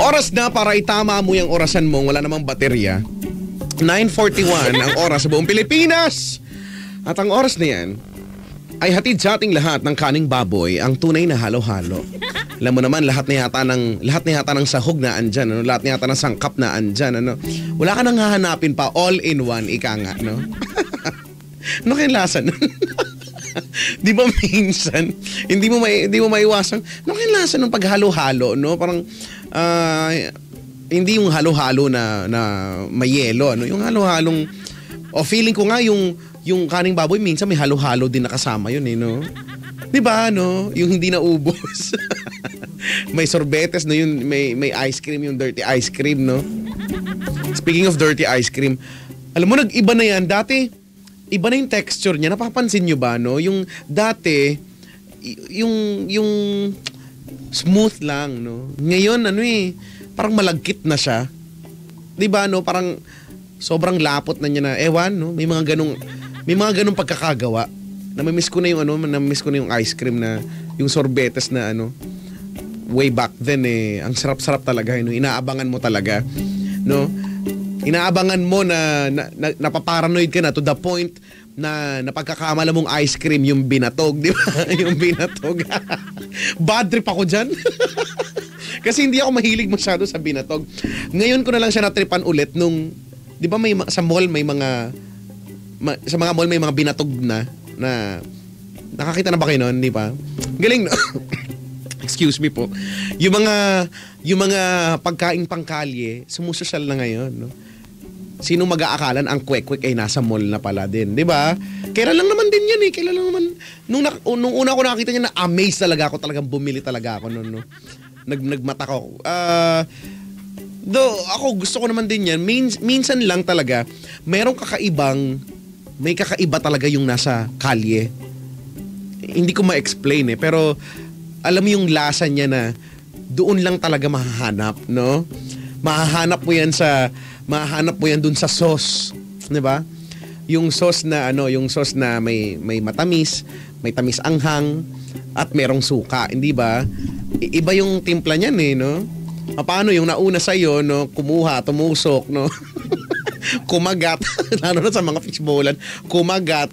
Oras na para itama mo yung orasan mo, wala namang baterya. 9:41 ang oras sa buong Pilipinas. At ang oras na yan ay hatid sa ating lahat ng kaning baboy, ang tunay na halo-halo. Alam mo naman, lahat na yata ng sahog na andyan, ano? Lahat na yata ng sangkap na andyan, ano? Wala ka nang hahanapin pa, all in one, ika nga, no? Ano kayong lasa nun? Di ba minsan, hindi mo maiwasan, ano kayong lasa ng paghalo-halo, no? Parang, hindi yung halo-halo na may yelo, ano? Yung halo-halong, feeling ko nga yung kaning baboy, minsan may halo-halo din nakasama yun, eh, no? Diba, no? Yung hindi naubos. May sorbetes, no? Yung may ice cream, yung dirty ice cream, no? Speaking of dirty ice cream, alam mo, nag-iba na yan. Dati, iba na yung texture niya. Napapansin nyo ba, no? Yung dati, yung smooth lang, no? Ngayon, parang malagkit na siya. Diba, no? Parang sobrang lapot na niya na, ewan, no? May mga ganung pagkakagawa. Namimiss ko na yung ice cream na yung sorbetes na way back then, ang sarap-sarap talaga, no? Inaabangan mo talaga, no? Inaabangan mo na napaparanoid ka na to the point na napagkakamala mong ice cream yung binatog, di ba? Yung binatog. Bad trip ako dyan. Kasi hindi ako mahilig masyado sa binatog. Ngayon ko na lang siya natripan ulit nung, di ba sa mall may mga binatog na nakakita na ba kayo nun, di ba? Galing, no? Excuse me po. Yung mga pagkaing pangkalye, sumusosyal na ngayon, no? Sino mag-aakalan ang kwek-kwek ay nasa mall na pala din, di ba? Kailan lang naman din yan, eh. Kailan lang naman, nung una ko nakita niya, na-amaze talaga ako, talagang bumili talaga ako nun, no? Nagmata ko. Though, ako gusto ko naman din yan, minsan lang talaga, may kakaiba talaga yung nasa kalye. Hindi ko ma-explain, pero alam mo yung lasa niya na doon lang talaga mahahanap, no? Mahahanap mo yan dun sa sauce, 'di ba? Yung sauce na may matamis, may tamis anghang at merong suka, hindi ba? Iba yung timpla niyan, no? Paano yung nauna sa iyo, no? Kumuha, tumusok, no? Kumagat, lalo na sa mga fishbowlan, kumagat,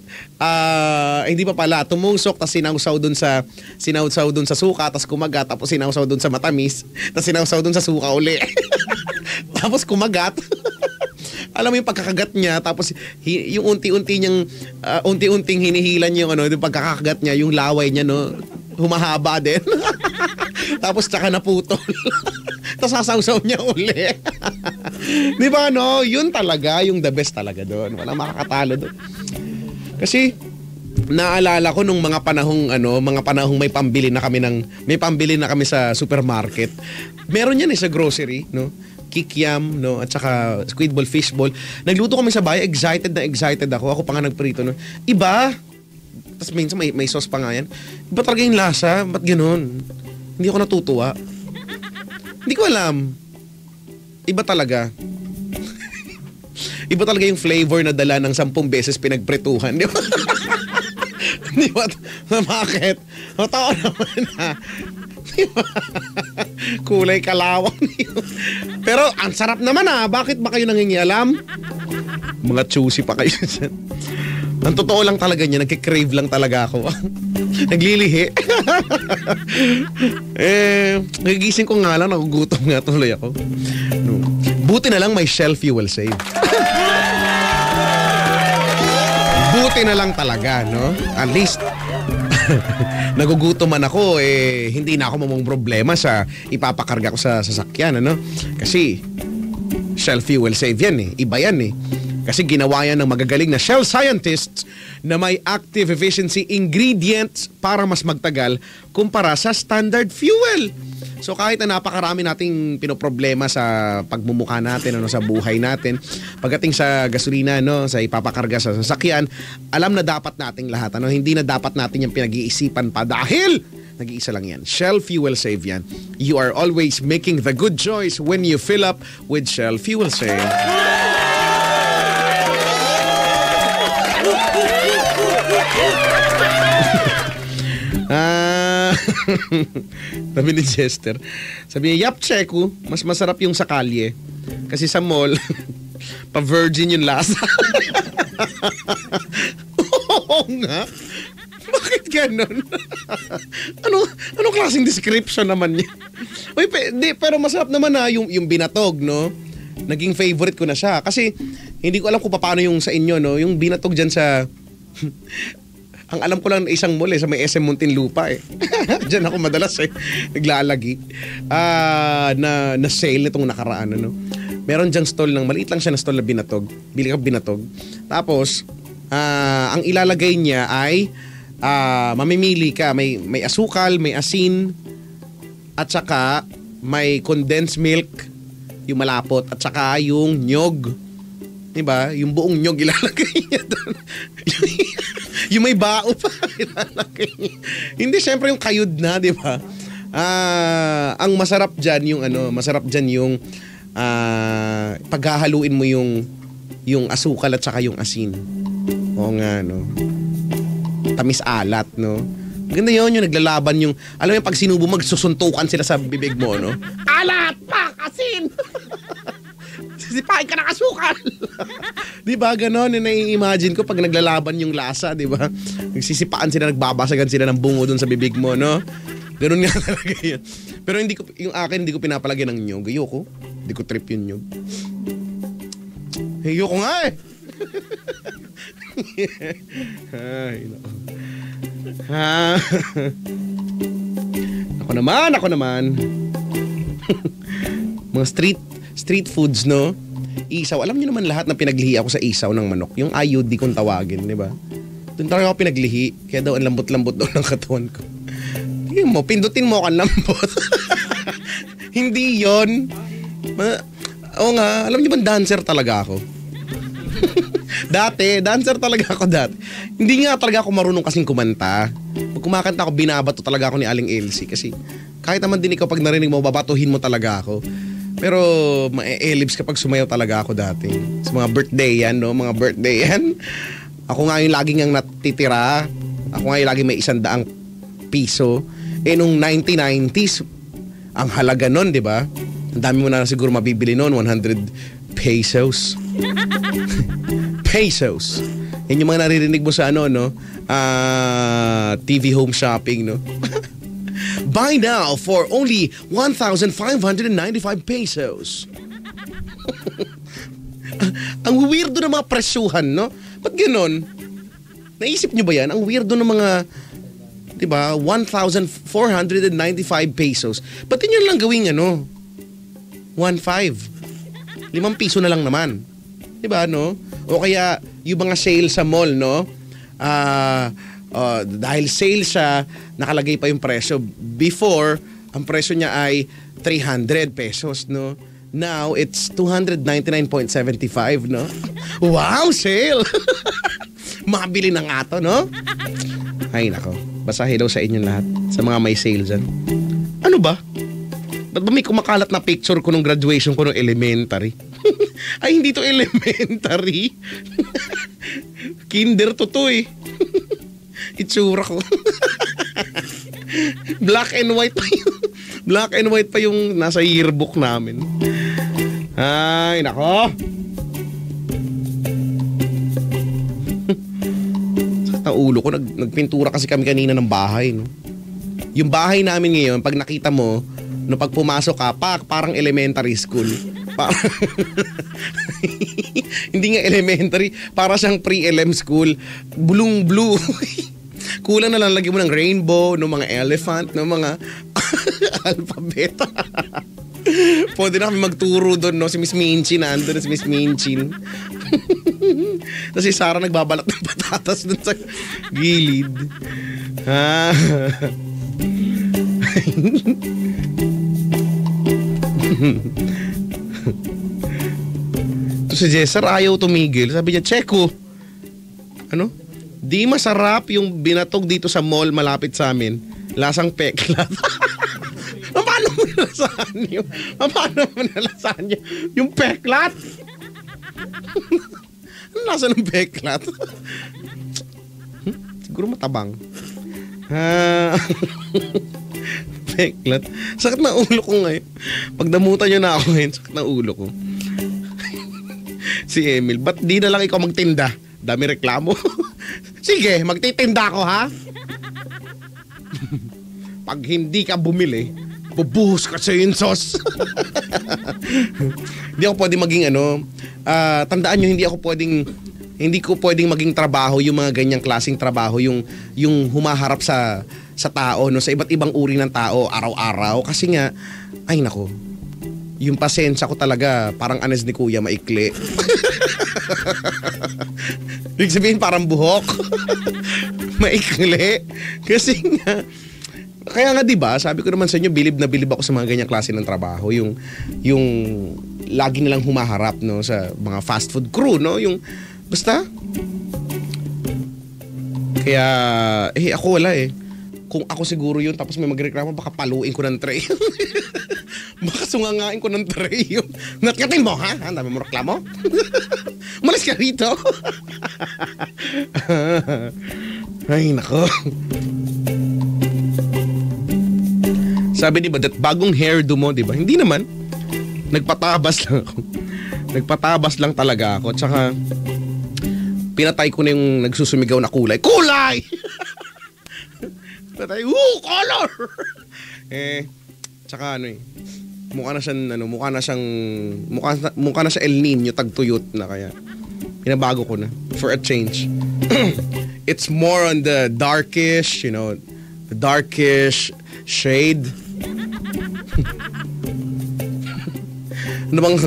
hindi pa pala, tumusok, tapos sinawsaw dun sa suka, tapos kumagat, tapos sinawsaw dun sa matamis, tapos sinawsaw dun sa suka uli. Tapos kumagat. Alam mo yung pagkakagat niya, tapos yung unti-unting hinihilan niya yung pagkakagat niya, yung laway niya, no, humahaba din. Tapos tsaka naputol. Tapos sasawsaw niya uli. Di ba, no? Yun talaga, yung the best talaga doon. Walang makakatalo doon. Kasi naalala ko nung mga panahong may pambili na kami sa supermarket. Meron yan sa grocery, no? Kikiam, no? At saka squid ball, fish ball. Nagluto kami sa bahay, excited ako. Ako pa nga nagprito, no? Iba. Tapos minsan may sauce pa nga yan. Iba talaga yung lasa? Ba't ganun? Hindi ako natutuwa. Hindi ko alam. Iba talaga. Iba talaga yung flavor na dala ng 10 beses pinagpretuhan. Di ba? Di ba? Bakit? Totoo naman, ha? Di ba? Kulay kalawang yun. Pero ang sarap naman, ha? Bakit ba kayo nangingialam? Mga choosy pa kayo dyan. Ang totoo lang talaga niya, nagkikrave lang talaga ako. Naglilihi. Nagigising ko nga lang, nagugutom nga tuloy ako. No. Buti na lang may Shell Fuel Save. Buti na lang talaga, no? At least, nagugutom man ako, hindi na ako mamong problema sa ipapakarga ko sa sasakyan, ano? Kasi, Shell Fuel Save yan, iba yan, Kasi ginawa yan ng magagaling na Shell scientists na may active efficiency ingredients para mas magtagal kumpara sa standard fuel. So kahit na napakarami nating pinoproblema sa pagmumukha natin, sa buhay natin, pagdating sa gasolina, sa ipapakarga sa sasakyan, alam na dapat nating lahat. Hindi na dapat natin yung pinag-iisipan pa dahil nag-iisa lang yan. Shell Fuel Save yan. You are always making the good choice when you fill up with Shell Fuel Save. Sabi ni Jester. Sabi niya, yap, Cheku, mas masarap yung sa kalye. Kasi sa mall, pa-virgin yung lasa. Oo nga. Bakit ganun? Anong klaseng description naman niya? Uy, pero masarap naman yung binatog, no? Naging favorite ko na siya. Kasi hindi ko alam kung paano yung sa inyo, no? Yung binatog dyan sa... Ang alam ko lang na isang mall sa may SM Muntinlupa eh. Diyan ako madalas naglalagi. Na sale nitong nakaraan, ano. Meron diyang stall maliit lang siya na stall na binatog. Bili ka binatog. Tapos, ang ilalagay niya ay mamimili ka. May asukal, may asin, at saka may condensed milk, yung malapot, at saka yung nyog. Diba? Yung buong nyog ilalagay niya doon. Yung may bao pa ilalagay niya. Hindi, syempre yung kayod na, diba? Ang masarap dyan yung paghahaluin mo yung asukal at saka yung asin. Oo nga, no? Tamis alat, no? Maganda yun, yung naglalaban yung, alam mo yung pag sinubo, magsusuntukan sila sa bibig mo, no? Alat! Pak! Asin! Sisipain ka ng asukal! Diba, ganon, yung nai-imagine ko pag naglalaban yung lasa, diba? Nagsisipaan sila, nagbabasagan sila ng bungo dun sa bibig mo, no? Ganon nga talaga yun. Pero yung akin, hindi ko pinapalagyan ng nyog. Ayoko. Hindi ko trip yung nyog. Ayoko nga eh! Ay, nako. Ako naman. Mga street foods, no? Isaw. Alam niyo naman lahat na pinaglihi ako sa isaw ng manok. Yung IUD kung tawagin, di ba? Doon talaga ako pinaglihi. Kaya daw ang lambot-lambot daw ng katawan ko. Tingin mo, pindutin mo ang lambot. Hindi yon. Oo nga, alam niyo ba dancer talaga ako? Dancer talaga ako dati. Hindi nga talaga ako marunong kasing kumanta. Pag kumakanta ako, binabato talaga ako ni Aling Elsie. Kasi kahit naman din ikaw pag narinig mo, babatuhin mo talaga ako. Pero ma-e-ellipse kapag sumayaw talaga ako dati. Sa mga birthday yan, no? Mga birthday yan. Ako nga yung laging ang natitira. Ako nga yung laging may 100 piso. Nung 1990s, ang halaga nun, di ba? Ang dami mo na siguro mabibili nun, 100 pesos. Pesos. Yan yung mga naririnig mo sa no? TV home shopping, no? Buy now for only 1,595 pesos. Ang weirdo ng mga presyuhan, no? Ba't ganon? Naisip nyo ba yan? Ang weirdo ng mga, di ba, 1,495 pesos. Ba't yun lang gawing 1,500? 5 piso na lang naman. Di ba, no? O kaya, yung mga sale sa mall, no? Dahil sale siya, nakalagay pa yung presyo. Before, ang presyo niya ay 300 pesos, no? Now, it's 299.75, no? Wow, sale! Mabili na nga to, no? Ay, nako. Basta hello sa inyong lahat. Sa mga may sale dyan. Ano ba? Ba't ba may kumakalat na picture ko nung graduation ko nung elementary? Ay, hindi to elementary. Kinder to eh. Itsura ko. Black and white pa yun. Black and white pa yung nasa yearbook namin. Ay, nako. Sakit ang ulo ko. Nagpintura kasi kami kanina ng bahay, no? Yung bahay namin ngayon, pag nakita mo, no, pag pumasok ka, parang elementary school. Hindi nga elementary, para siyang pre-LM school. Bulong blue. Kulang na lang lagyan mo ng rainbow, no, mga elephant, no, mga alphabet. Pwede na kami magturo doon, no? Si Miss Minchin, nandun si Miss Minchin. Tapos si Sarah nagbabalak ng patatas doon sa gilid. To si Jesser ayaw tumigil. Sabi niya, Checo, di masarap yung binatog dito sa mall malapit sa amin. Lasang peklat. Paano mo nalasahan yung peklat? Ano lasa ng peklat? Siguro matabang. Ha? Peklat. Sakit na ulo ko ngayon. Pag damutan nyo na ako ngayon, sakit na ulo ko. Si Emil, ba't di na lang ikaw magtinda? Dami reklamo. Sige, magtitinda ako, ha? Pag hindi ka bumili, bubuhos ka sa insos. Hindi ako pwedeng maging tandaan nyo, hindi ko pwedeng maging trabaho yung mga ganyang klaseng trabaho, yung humaharap sa tao, no, sa iba't ibang uri ng tao araw-araw. Kasi nga, ay nako, yung pasensya ko talaga parang anes ni Kuya, maikli. Ibig sabihin parang buhok. Maikli. Kasi nga, kaya nga 'di ba, sabi ko naman sa inyo, bilib na bilib ako sa mga ganyang klase ng trabaho, yung lagi nilang humaharap, no, sa mga fast food crew, no, yung basta. Kaya ako wala eh. Kung ako siguro yun, tapos may magreklamo, baka paluin ko ng tray. Baka sungangain ko ng tray yun. Natkatin mo, ha? Ang dami mo reklamo? Malis ka rito. Ay, nako. Sabi di ba, that bagong hairdo mo, di ba? Hindi naman. Nagpatabas lang ako. Nagpatabas lang talaga ako. Tsaka, pinatay ko na yung nagsusumigaw na kulay. Kulay! Pinatay, color! Tsaka mukha na siyang El Nino, tagtuyot na, kaya pinabago ko na for a change. It's more on the darkish, the darkish shade. Ano bang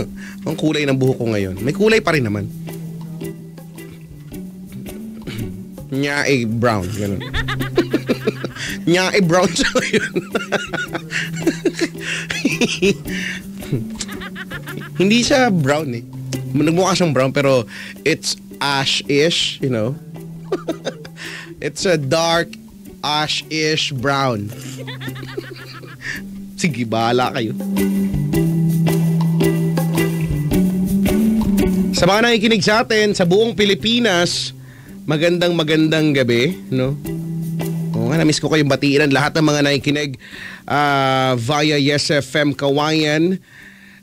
ang kulay ng buhok ko ngayon? May kulay pa rin naman. Brown, ganun. Brown siya ngayon. Hindi siya brown eh. Nagmukha siyang brown pero it's ash-ish, It's a dark ash-ish brown. Sige, bahala kayo. Sa mga nakikinig sa atin sa buong Pilipinas, magandang gabi, no? Oo nga, na-miss ko kayong batiin lahat ng mga nakikinig via Yes FM Kawayan,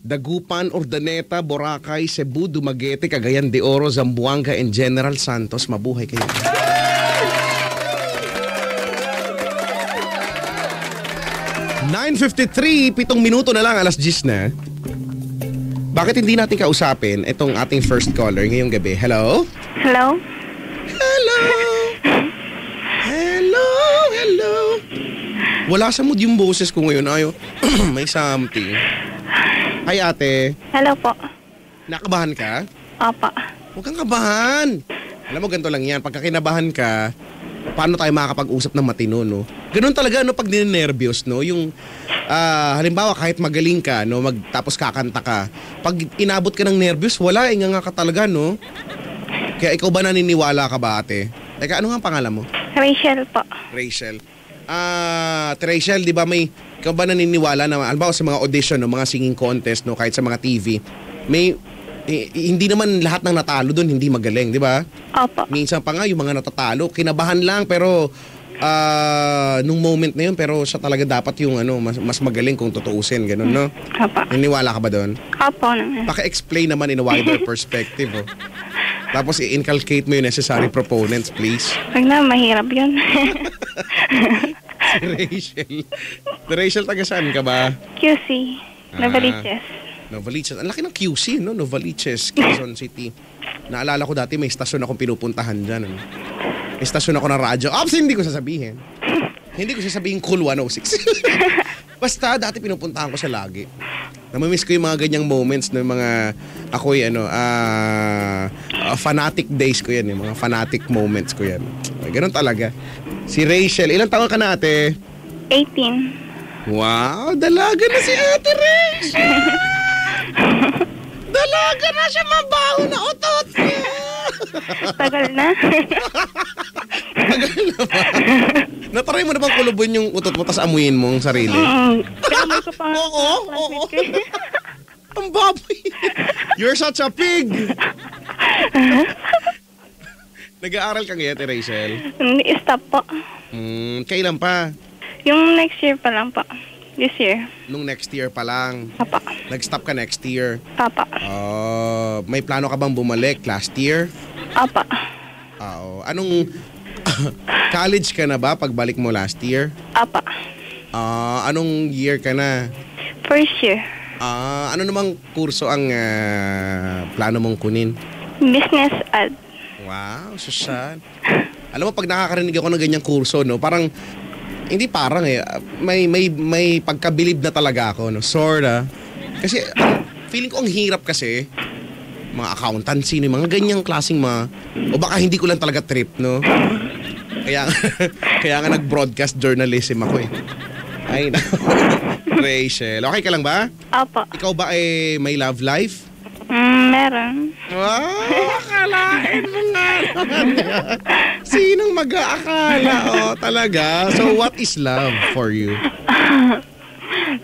Dagupan, Urdaneta, Boracay, Cebu, Dumaguete, Cagayan de Oro, Zamboanga, and General Santos. Mabuhay kayo. (9:53) 7 minuto na lang, alas 10 na. Bakit hindi natin kausapin itong ating first caller ngayong gabi? Hello? Hello? Hello? Hello? Hello? Wala sa mood yung boses ko ngayon. May something. Hi, ate. Hello po. Nakabahan ka? Opo. Huwag kang kabahan. Alam mo, ganito lang yan. Pagka kinabahan ka, paano tayo makakapag-usap ng matino, no? Ganun talaga, pag ninenervyos, no? Yung, halimbawa, kahit magaling ka, no? Tapos kakanta ka. Pag inabot ka ng nervyos, wala, nga ka talaga, no? Kaya ikaw ba naniniwala ka ba, ate? Teka, ano nga ang pangalan mo? Rachel po. Rachel. Rachel, di ba ikaw ba naniniwala na, halimbawa sa mga audition, no? Mga singing contest, no? Kahit sa mga TV, hindi naman lahat ng natalo doon hindi magaling, di ba? Opo. Minsan pa nga yung mga natatalo, kinabahan lang pero nung moment na yun, pero siya talaga dapat yung mas magaling kung tutuusin, ganun, no? Opo. Naniniwala ka ba doon? Opo naman. Paki-explain naman in a wider perspective, oh. Tapos i-inculcate mo yung necessary proponents, please. Wag na, mahirap yun. Si Rachel. Rachel, taga saan ka ba? QC. Novaliches. Novaliches. Ang laki ng QC, no? Novaliches, Quezon City. Naalala ko dati may istasyon akong pinupuntahan dyan. May istasyon ako ng radyo. Hindi ko sasabihin. Hindi ko sasabihin Cool 106. Basta dati pinupuntahan ko siya lagi. Namamiss ko yung mga ganyang moments ng mga ako'y fanatic days ko yan. Yung mga fanatic moments ko yan. Ganun talaga. Si Rachel, ilang taon ka na, ate? 18. Wow, dalaga na si ate Rachel. Dalaga na siya, mabaho na utot niya. Tagal na. Tagal na ba? Natry mo na bang kulubin yung utot mo tas amuyin mo ang sarili? Kaya ko pa nga. Oo. Ang baboy. You're such a pig. Nag-aaral ka ngayon, Rachel? Stop po. Kailan pa? Yung next year pa lang po. This year. Nung next year pa lang. Papa. Nag-stop ka next year. Papa. May plano ka bang bumalik last year? Papa. Oo. Anong college ka na ba pagbalik mo last year? Papa. Anong year ka na? First year. Ano namang kurso ang plano mong kunin? Business ad. Wow, susan. Alam mo, pag nakakarinig ako ng ganyang kurso, no, parang, hindi parang may pagkabilib na talaga ako, no, sorta. Kasi, feeling ko ang hirap kasi, mga accountancy, no, mga ganyang klaseng o baka hindi ko lang talaga trip, no. Kaya nga nag-broadcast journalism ako eh. Ay, na. Rachel, okay ka lang ba? Opo. Ikaw ba may love life? Meron. Wow, akalain mo nga naman yan. Sinong mag-aakala? Talaga? So, what is love for you?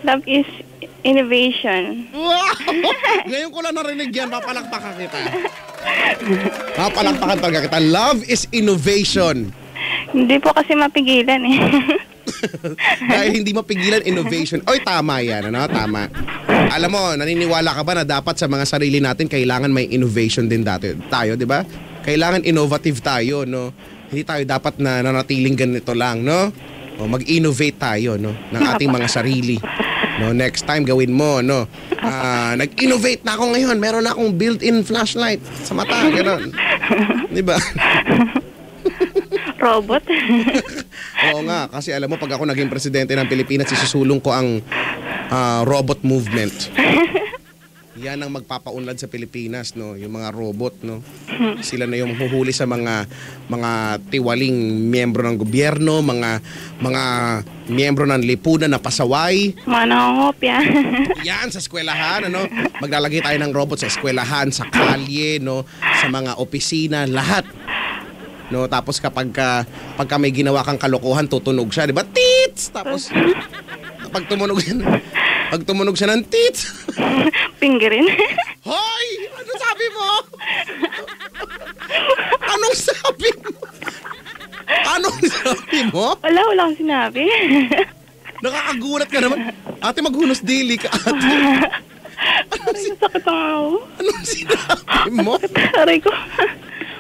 Love is innovation. Wow! Ngayon ko lang narinig yan. Papalakpakan kita. Papalakpakan talaga kita. Love is innovation. Hindi po kasi mapigilan eh. Dahil hindi mapigilan innovation. Oy, tama yan. Ano? Tama. Alam mo, naniniwala ka ba na dapat sa mga sarili natin kailangan may innovation din tayo, di ba? Kailangan innovative tayo, no? Hindi tayo dapat na nanatiling ganito lang, no? O mag-innovate tayo, no? Ng ating mga sarili. No, next time gawin mo, no? Nag-innovate na ako ngayon. Meron na akong built-in flashlight sa mata, gano'n. Di ba? Robot. Oo nga, kasi alam mo, pag ako naging presidente ng Pilipinas, isusulong ko ang robot movement. Yan ang magpapaunlad sa Pilipinas, no? Yung mga robot, no? Sila na yung huhuli sa mga tiwaling miyembro ng gobyerno, mga miyembro ng lipunan na pasaway. Mga nangongopya. Yan, sa eskwelahan, ano? Maglalagay tayo ng robot sa eskwelahan, sa kalye, no? Sa mga opisina, lahat. No, tapos pagka may ginawa kang kalokohan, tutunog siya, 'di ba? Tits! Tapos pag tumunog siya ng tits. Pingirin. Hoy! Ano sabi mo? Anong sabi mo? Anong sabi mo? Wala akong sinabi. Nakakagulat ka naman. Ate, maghunos dili ka, ate. Sakit ang ako. Anong sinabi mo? Aray ko.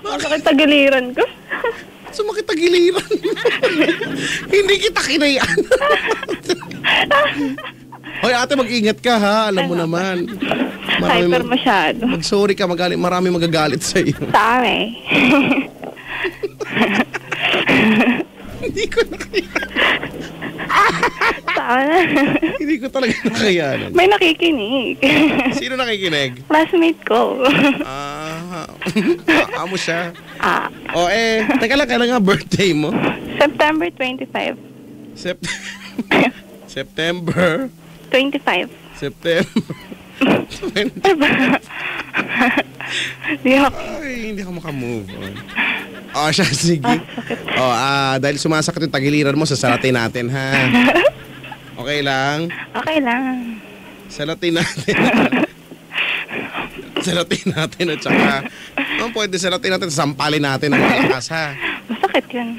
Masakit tagiliran ko. Sumakit ang giliran. Hindi kita kinayaan. Hoy, ate, mag-ingat ka, ha? Alam mo naman. Hyper masyado. Mag-sorry ka, marami magagalit sa iyo. Sorry. Hindi ko nakayanan. Tama na. Hindi ko talaga nakayanan. May nakikinig. Sino nakikinig? Classmate ko. Amo siya. Teka lang, kailan nga birthday mo? September 25. September 25. September. Hindi ako makamove on. Siya, sige. Dahil sumasakit yung tagiliran mo, sasaratin natin, ha? Okay lang? Okay lang. Salatin natin. Salatin natin at saka pwede salatin natin, sampalin natin ang malakas, ha? Masakit yun.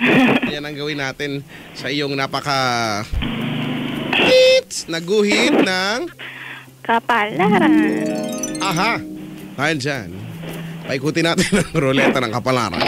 Yan ang gawin natin sa iyong hits naguhit ng kapalaran. Aha! Dahil dyan, paikutin natin ang ruleta ng kapalaran.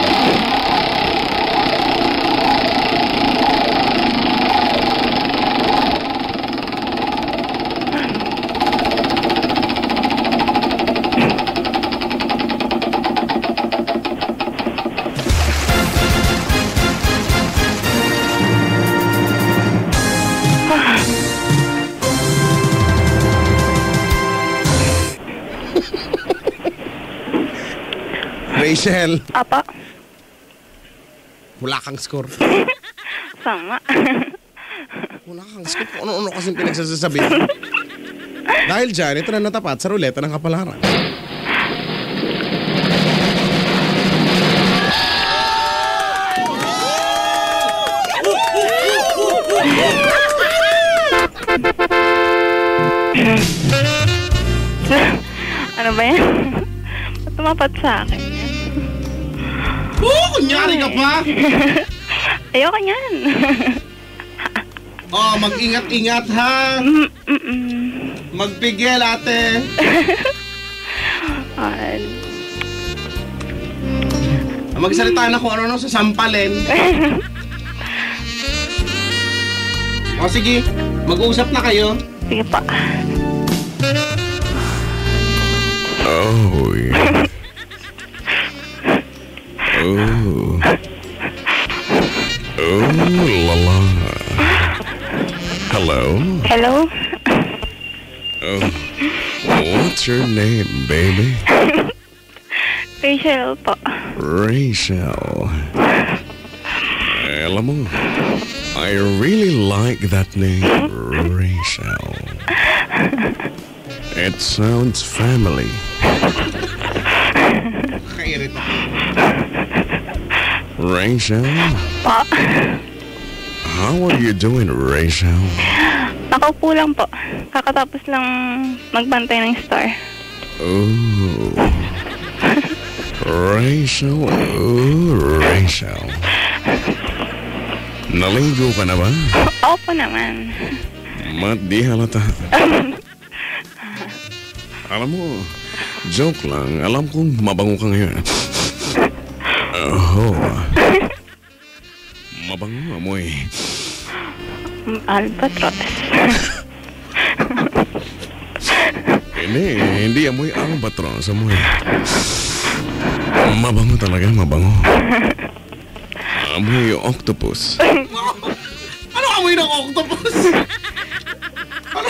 Rachel. Apa? Wala kang score. Sama. Wala kang score. Ano kasing pinagsasabi. Dahil dyan, ito na natapat sa ruleta ng kapalaran. Ano ba yan? Ba't tumapat sa akin? Kunyari ka pa! Ayoko niyan. Oh, mag-ingat-ingat ha. Mm-mm. Magpigil, ate. Ah, Magsalita na kung ano sa sampalin. O sige, mag-uusap na kayo. sige pa. Oh, yeah. Oh. Oh, la la. Hello? Hello? Oh. What's your name, baby? Rachel po. Rachel. Alam mo, I really like that name, Rachel. It sounds family. Kairita. Rachel? Po. How are you doing, Rachel? Nakaupo lang po. Kakatapos lang magbantay ng star. Oh. Rachel, oh, Rachel. Naligo ka na ba? Opo naman. Mat di halata. Alam mo, joke lang. Alam kong mabango ka ngayon. Oh. Mabango amoy. Albatros. Hindi amoy albatros. Amoy. Mabango talaga, mabango. Amoy octopus. Ano amoy ng octopus? Ano?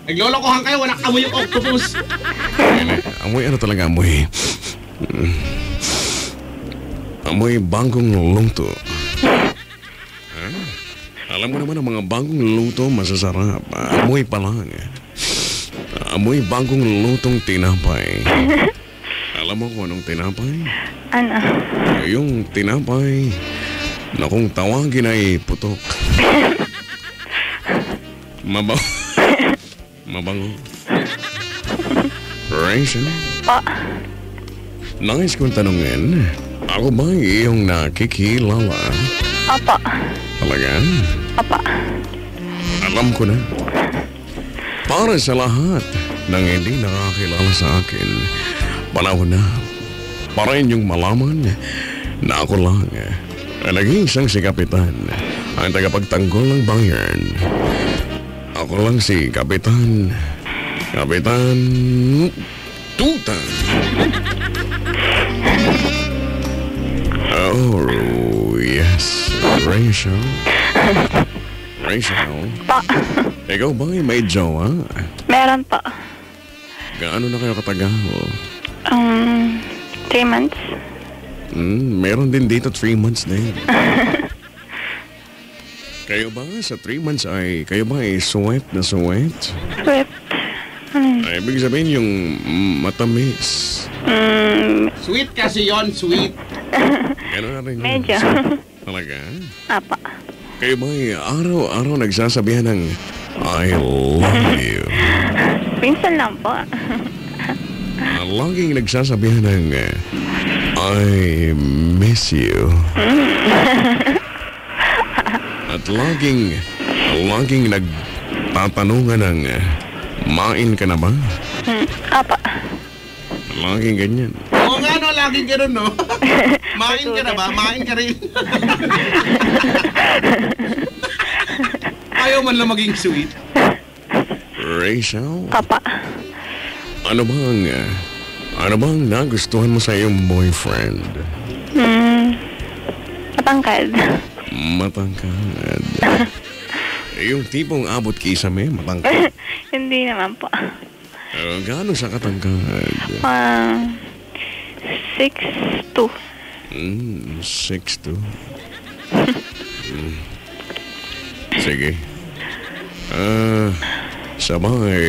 Naglolokohan kayo, walang amoy yung octopus. Amoy ano talaga, amoy. Amoy bangkong lungto. Alam mo naman ang mga bangkong luto masasarap. Amoy pa lang. Amoy bangkong lutong tinapay. Alam mo kung anong tinapay? Ano? Yung tinapay na kung tawagin ay putok. Mabango. Mabango. Rachel? Po. Nais kong tanungin, ako ba iyong nakikilala? Opo. Talaga? Opo. Alam ko na. Para sa lahat ng hindi nakakilala sa akin, panahon na para inyong malaman na ako lang ang nag-iisang si Kapitan, ang tagapagtanggol ng bayan. Ako lang si Kapitan Tutan. Oh, yes, Rachel. Rachel, Po. ikaw ba ay may jowa? Meron po. Gaano na kayo katagal? 3 months. Meron din dito 3 months din. Kayo ba sa 3 months kayo ba ay sweat na sweat? Sweet. Ay, ibig sabihin yung matamis. Sweet kasi yon, sweet. Gano'n na rin yun. Medyo. Talaga? Apo. Kayo ba ay araw-araw nagsasabihan ng I love you? Minsan lang po. Laging nagsasabihan ng I miss you. At laging nagtatanungan ng main ka na ba? Apo. Laging ganyan. Oo nga no, laging ganun no. Main ka na ba? Main ka rin. Ayaw man lang maging sweet. Rachel, Papa. ano bang nagustuhan mo sa iyong boyfriend? Matangkad. Matangkad. Yung tipong abot kisame, matangkad. Hindi naman po. Gaano siya katangkad? 6'2". 6'2". Sige. Siya ba ay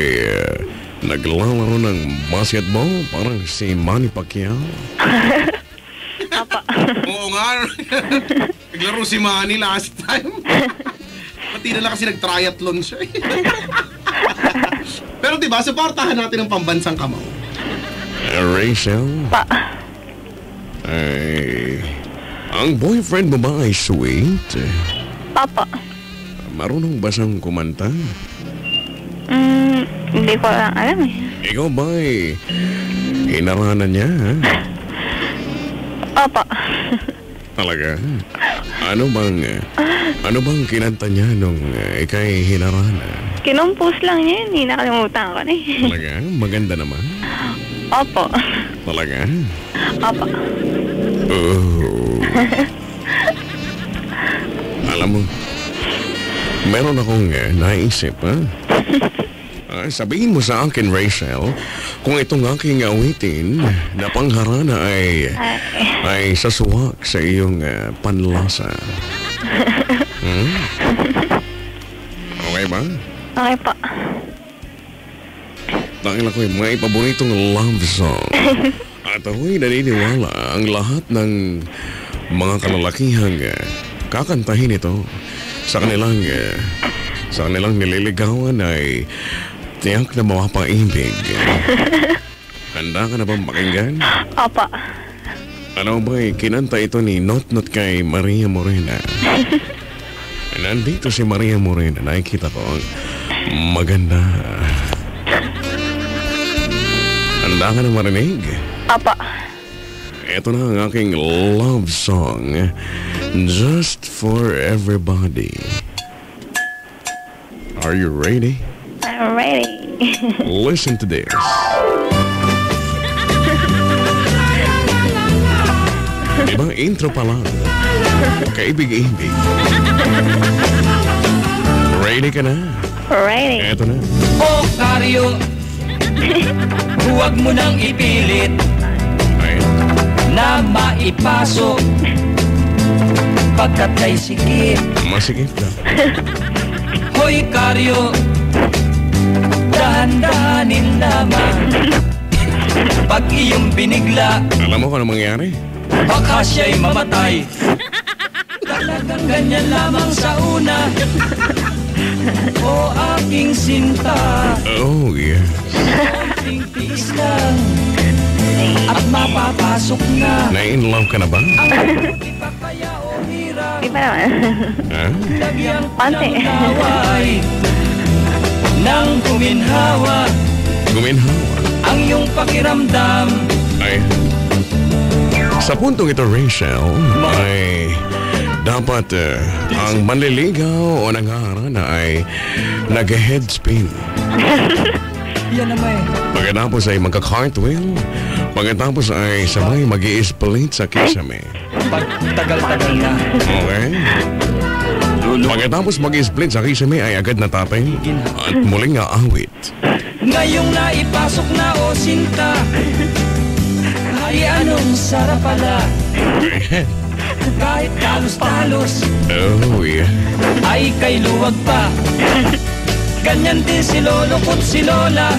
naglalaro ng basketball parang si Manny Pacquiao? Papa. Oo nga. Naglaro si Manny last time. Pati na lang kasi nag-triathlon siya. Pero diba, supportahan natin ang pambansang kamao. Rachel? Pa. Ay, Ang boyfriend mo ba ay sweet? Opo. Marunong ba siyang kumanta? Hindi ko lang alam eh. Ikaw ba ay hinaranan niya? Ha? Opo. Talaga? Ano bang kinanta niya nung ikay hinaranan? Kinumpos lang niya yun eh. Nakalimutan ko na eh. Talaga? Maganda naman? Opo. Talaga? Opo. Oh. Alam mo, meron akong naisip, ha? Sabihin mo sa akin, Rachel, kung itong aking awitin na pangharana ay sasuwak sa iyong panlasa. Okay ba? Okay po. Dahil ako'y may paboritong love song. At ako'y naniniwala ang lahat ng mga kalalakihang kakantahin ito sa kanilang nililigawan ay tiyak na mapapaibig. Handa ka na bang pakinggan? Opo. Ano ba'y kinanta ito ni Not kay Maria Morena? Nandito si Maria Morena. Nakikita ko maganda. Handa ka na marinig? Opo. Ito na ang aking love song, Just for Everybody. Are you ready? I'm ready. Listen to this. Diba intro pa lang? Kaibig-ibig. Ready ka na? Ready. Eto na. O Karyo, huwag mo nang ipilit Ay, na maipasok pagkat kay sikip. masikip na. Hoy Karyo, dahan-dahanin lamang. Pag iyong binigla, Alam mo kung ano mangyari? baka siya'y mamatay. Talagang ganyan lamang sa una. O aking sinta, Oh, yeah. konting tiis lang at mapapasok na. Na-in-love ka na ba? Ang ipapaya o hirap, Di ba naman? Ha? lagyan ko Pante. ng laway nang kuminhawa Guminhawa. ang iyong pakiramdam. Ay, sa puntong ito, Rachel, ay dapat ang manliligaw o nanghaharana ay nag-headspin. Yan naman Pagkatapos ay magka-cartwheel. Pagkatapos ay sabay mag-i-split sa kisame. pag tagal-tagal na. Okay? Pagkatapos mag-i-split sa kisame ay agad natatay at muling aawit. Ngayong naipasok na o sinta, ay anong sarap pala. Kahit talos-talos Oh, yeah. ay kay luwag pa. Ganyan din si Lolo kut si Lola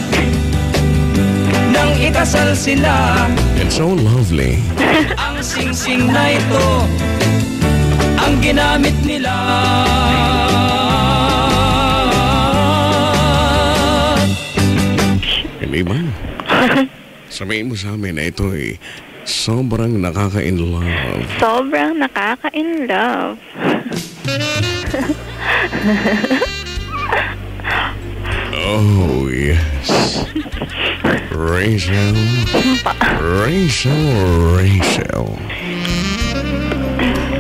nang ikasal sila. It's so lovely. Ang sing-sing na ito ang ginamit nila. Hindi ba? Sabihin mo sa amin na ito ay sobrang nakaka-in-love. Sobrang nakaka-in-love. Oh, yes. Rachel. Rachel.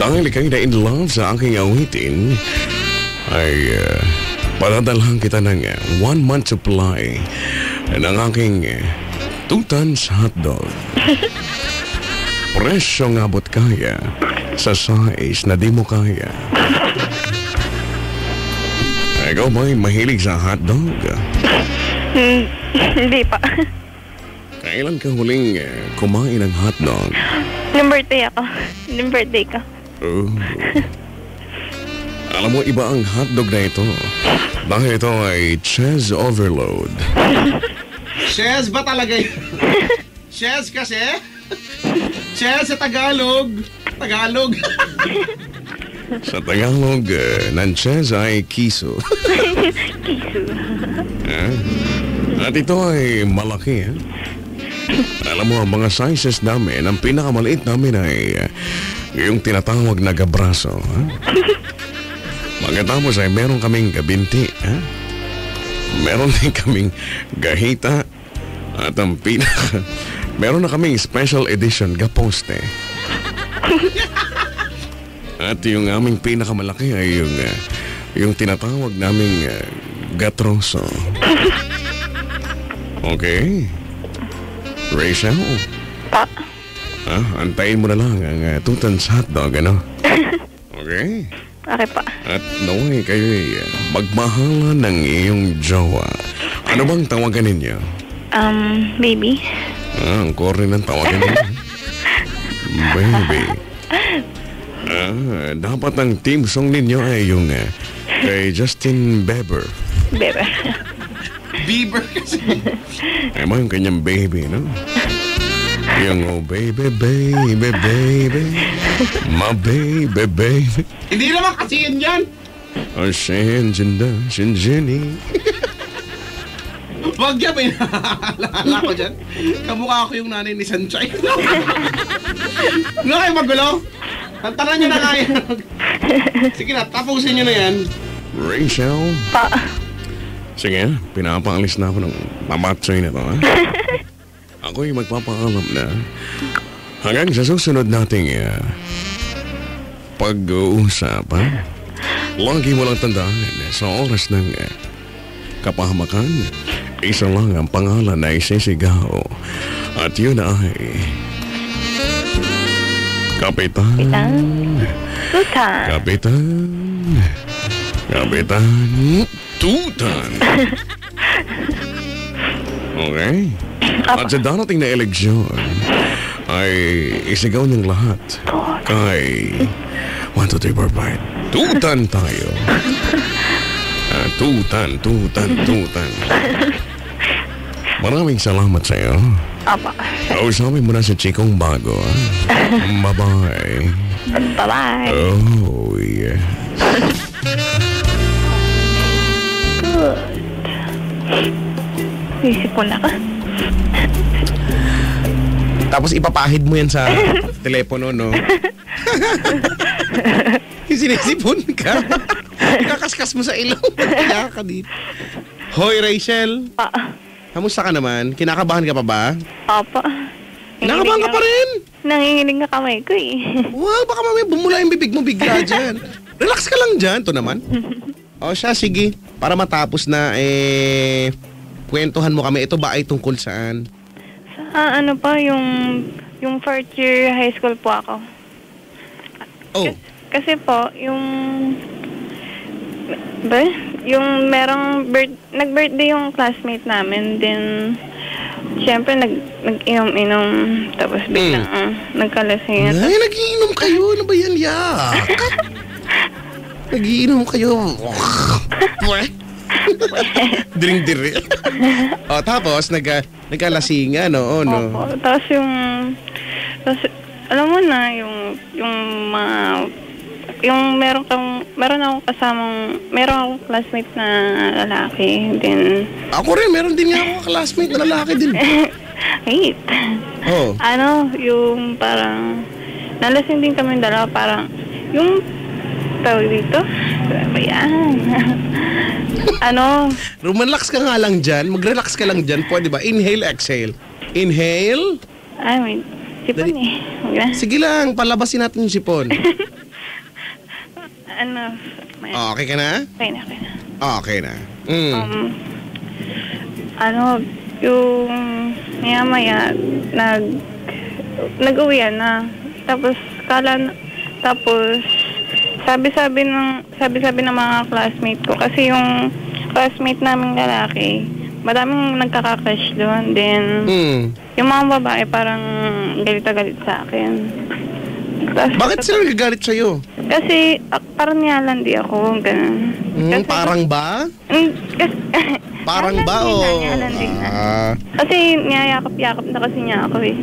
Dahil ika'y na-in-love sa aking awitin, ay padadalhan kita ng 1 month supply ng aking 2 tons hotdog. Presyong abot kaya sa size na di mo kaya. Ikaw ba'y mahilig sa hotdog? Hindi pa. Kailan ka huling kumain ng hotdog? Nung birthday ako. Nung birthday ko. Oh. Alam mo, iba ang hotdog na ito. Dahil ito ay cheese overload. Shes ba talaga yun? Shes kasi? Shes sa Tagalog. Tagalog. Sa Tagalog, ng cheese ay kiso. Kisu. At ito ay malaki. Alam mo, ang mga sizes namin, ang pinakamaliit namin ay yung tinatawag na gabraso. Ha? Pagkatapos ay meron kaming gabinti. Ha? Meron din kaming gahita. At ang meron na kaming special edition gaposte. At yung aming pinakamalaki ay yung tinatawag naming gatroso. Okay. Rachel? Pa. Antayin mo na lang ang Tutan's hotdog, ano? Okay? Okay pa. At naway kayo'y magmahalan ng iyong jowa. Ano bang tawagan ninyo? Baby. Ang core ng tawagan ninyo. Baby. Dapat ang team song ninyo ay yung kay Justin Bieber. Bebe. Bieber kasi. Ay mo yung kanyang baby, no? Yung oh baby, baby, baby, my baby, baby. Hindi naman kasi yun yan. Oh, Shinjinda, Shinjini. Wag yan, may naalala ko dyan. Kamukha ko yung nanay ni Sanchay. Ano kayo magulo? Tantanan nyo na kaya. Sige na, tapusin nyo na yan. Rachel. Pa. Sige, pinapaalis na ako ng mamatsoy na to, ha? Ako'y magpapaalam na hanggang sa susunod nating pag-uusap, ha? Lagi mo lang tandaan sa oras ng kapahamakan, isa lang ang pangalan na isisigaw at yun ay Kapitan Tutan. Kapitan Tutan. Okay? At sa darating na eleksyon ay isigaw niyong lahat kay 1, 2, 3, 4, 5 Tutan tayo. Tutan. Maraming salamat sa iyo. Apa. Kausapin mo na si Chikong bago. Bye-bye. Bye-bye. Oh, yeah. Good. Isipon na ka. Tapos ipapahid mo yan sa telepono, no? Sinisipon ka. Ikakaskas mo sa ilong. Kaya ka dito. Hoy, Rachel. Pa. Kamusta ka naman? Kinakabahan ka pa ba? Apa. Kinakabahan ka pa rin? Nanginginig na kamay ko eh. Wow, baka mamaya bumula yung bibig mo bigla dyan. Relax ka lang dyan. To naman. O siya, sige. Para matapos na, kwentuhan mo kami. Ito ba ay tungkol saan? Sa ano pa, yung fourth year high school po ako. Oh. Kasi po, yung merong nag-birthday yung classmate namin, then syempre nag-inom-inom, tapos biglang nagkalasing. Ay, nag-iinom kayo. Ano ba yan, yak? Nag-iinom kayo. Diring-diri. O, tapos, nagkalasingan, no? Opo. Tapos alam mo na, meron akong classmate na lalaki, then ako rin, meron din nga ako classmate na lalaki din. wait. Oh. Yung parang nalasing din kami dalawa, parang yung tawag dito, ba yan? Relax ka nga lang dyan. Mag-relax ka lang dyan. Pwede ba? Inhale, exhale. Inhale. Ay, wait. Sipon Dali. eh. Sige lang, palabasin natin yung sipon. Okay ka na? Okay na. Okay na. Yung maya-maya, nag-uwian na. Tapos, sabi-sabi ng mga classmate ko, kasi yung classmate naming lalaki, madaming nagkaka-crush doon. Then, yung mga babae parang galit na galit sa akin. Tapos, Bakit sila nagagalit sa'yo? Kasi, parang niyalan di ako, ganun. Kasi, Parang ba? Parang ba o? Niyalan din na. Kasi, niyayakap-yakap na kasi niya ako eh.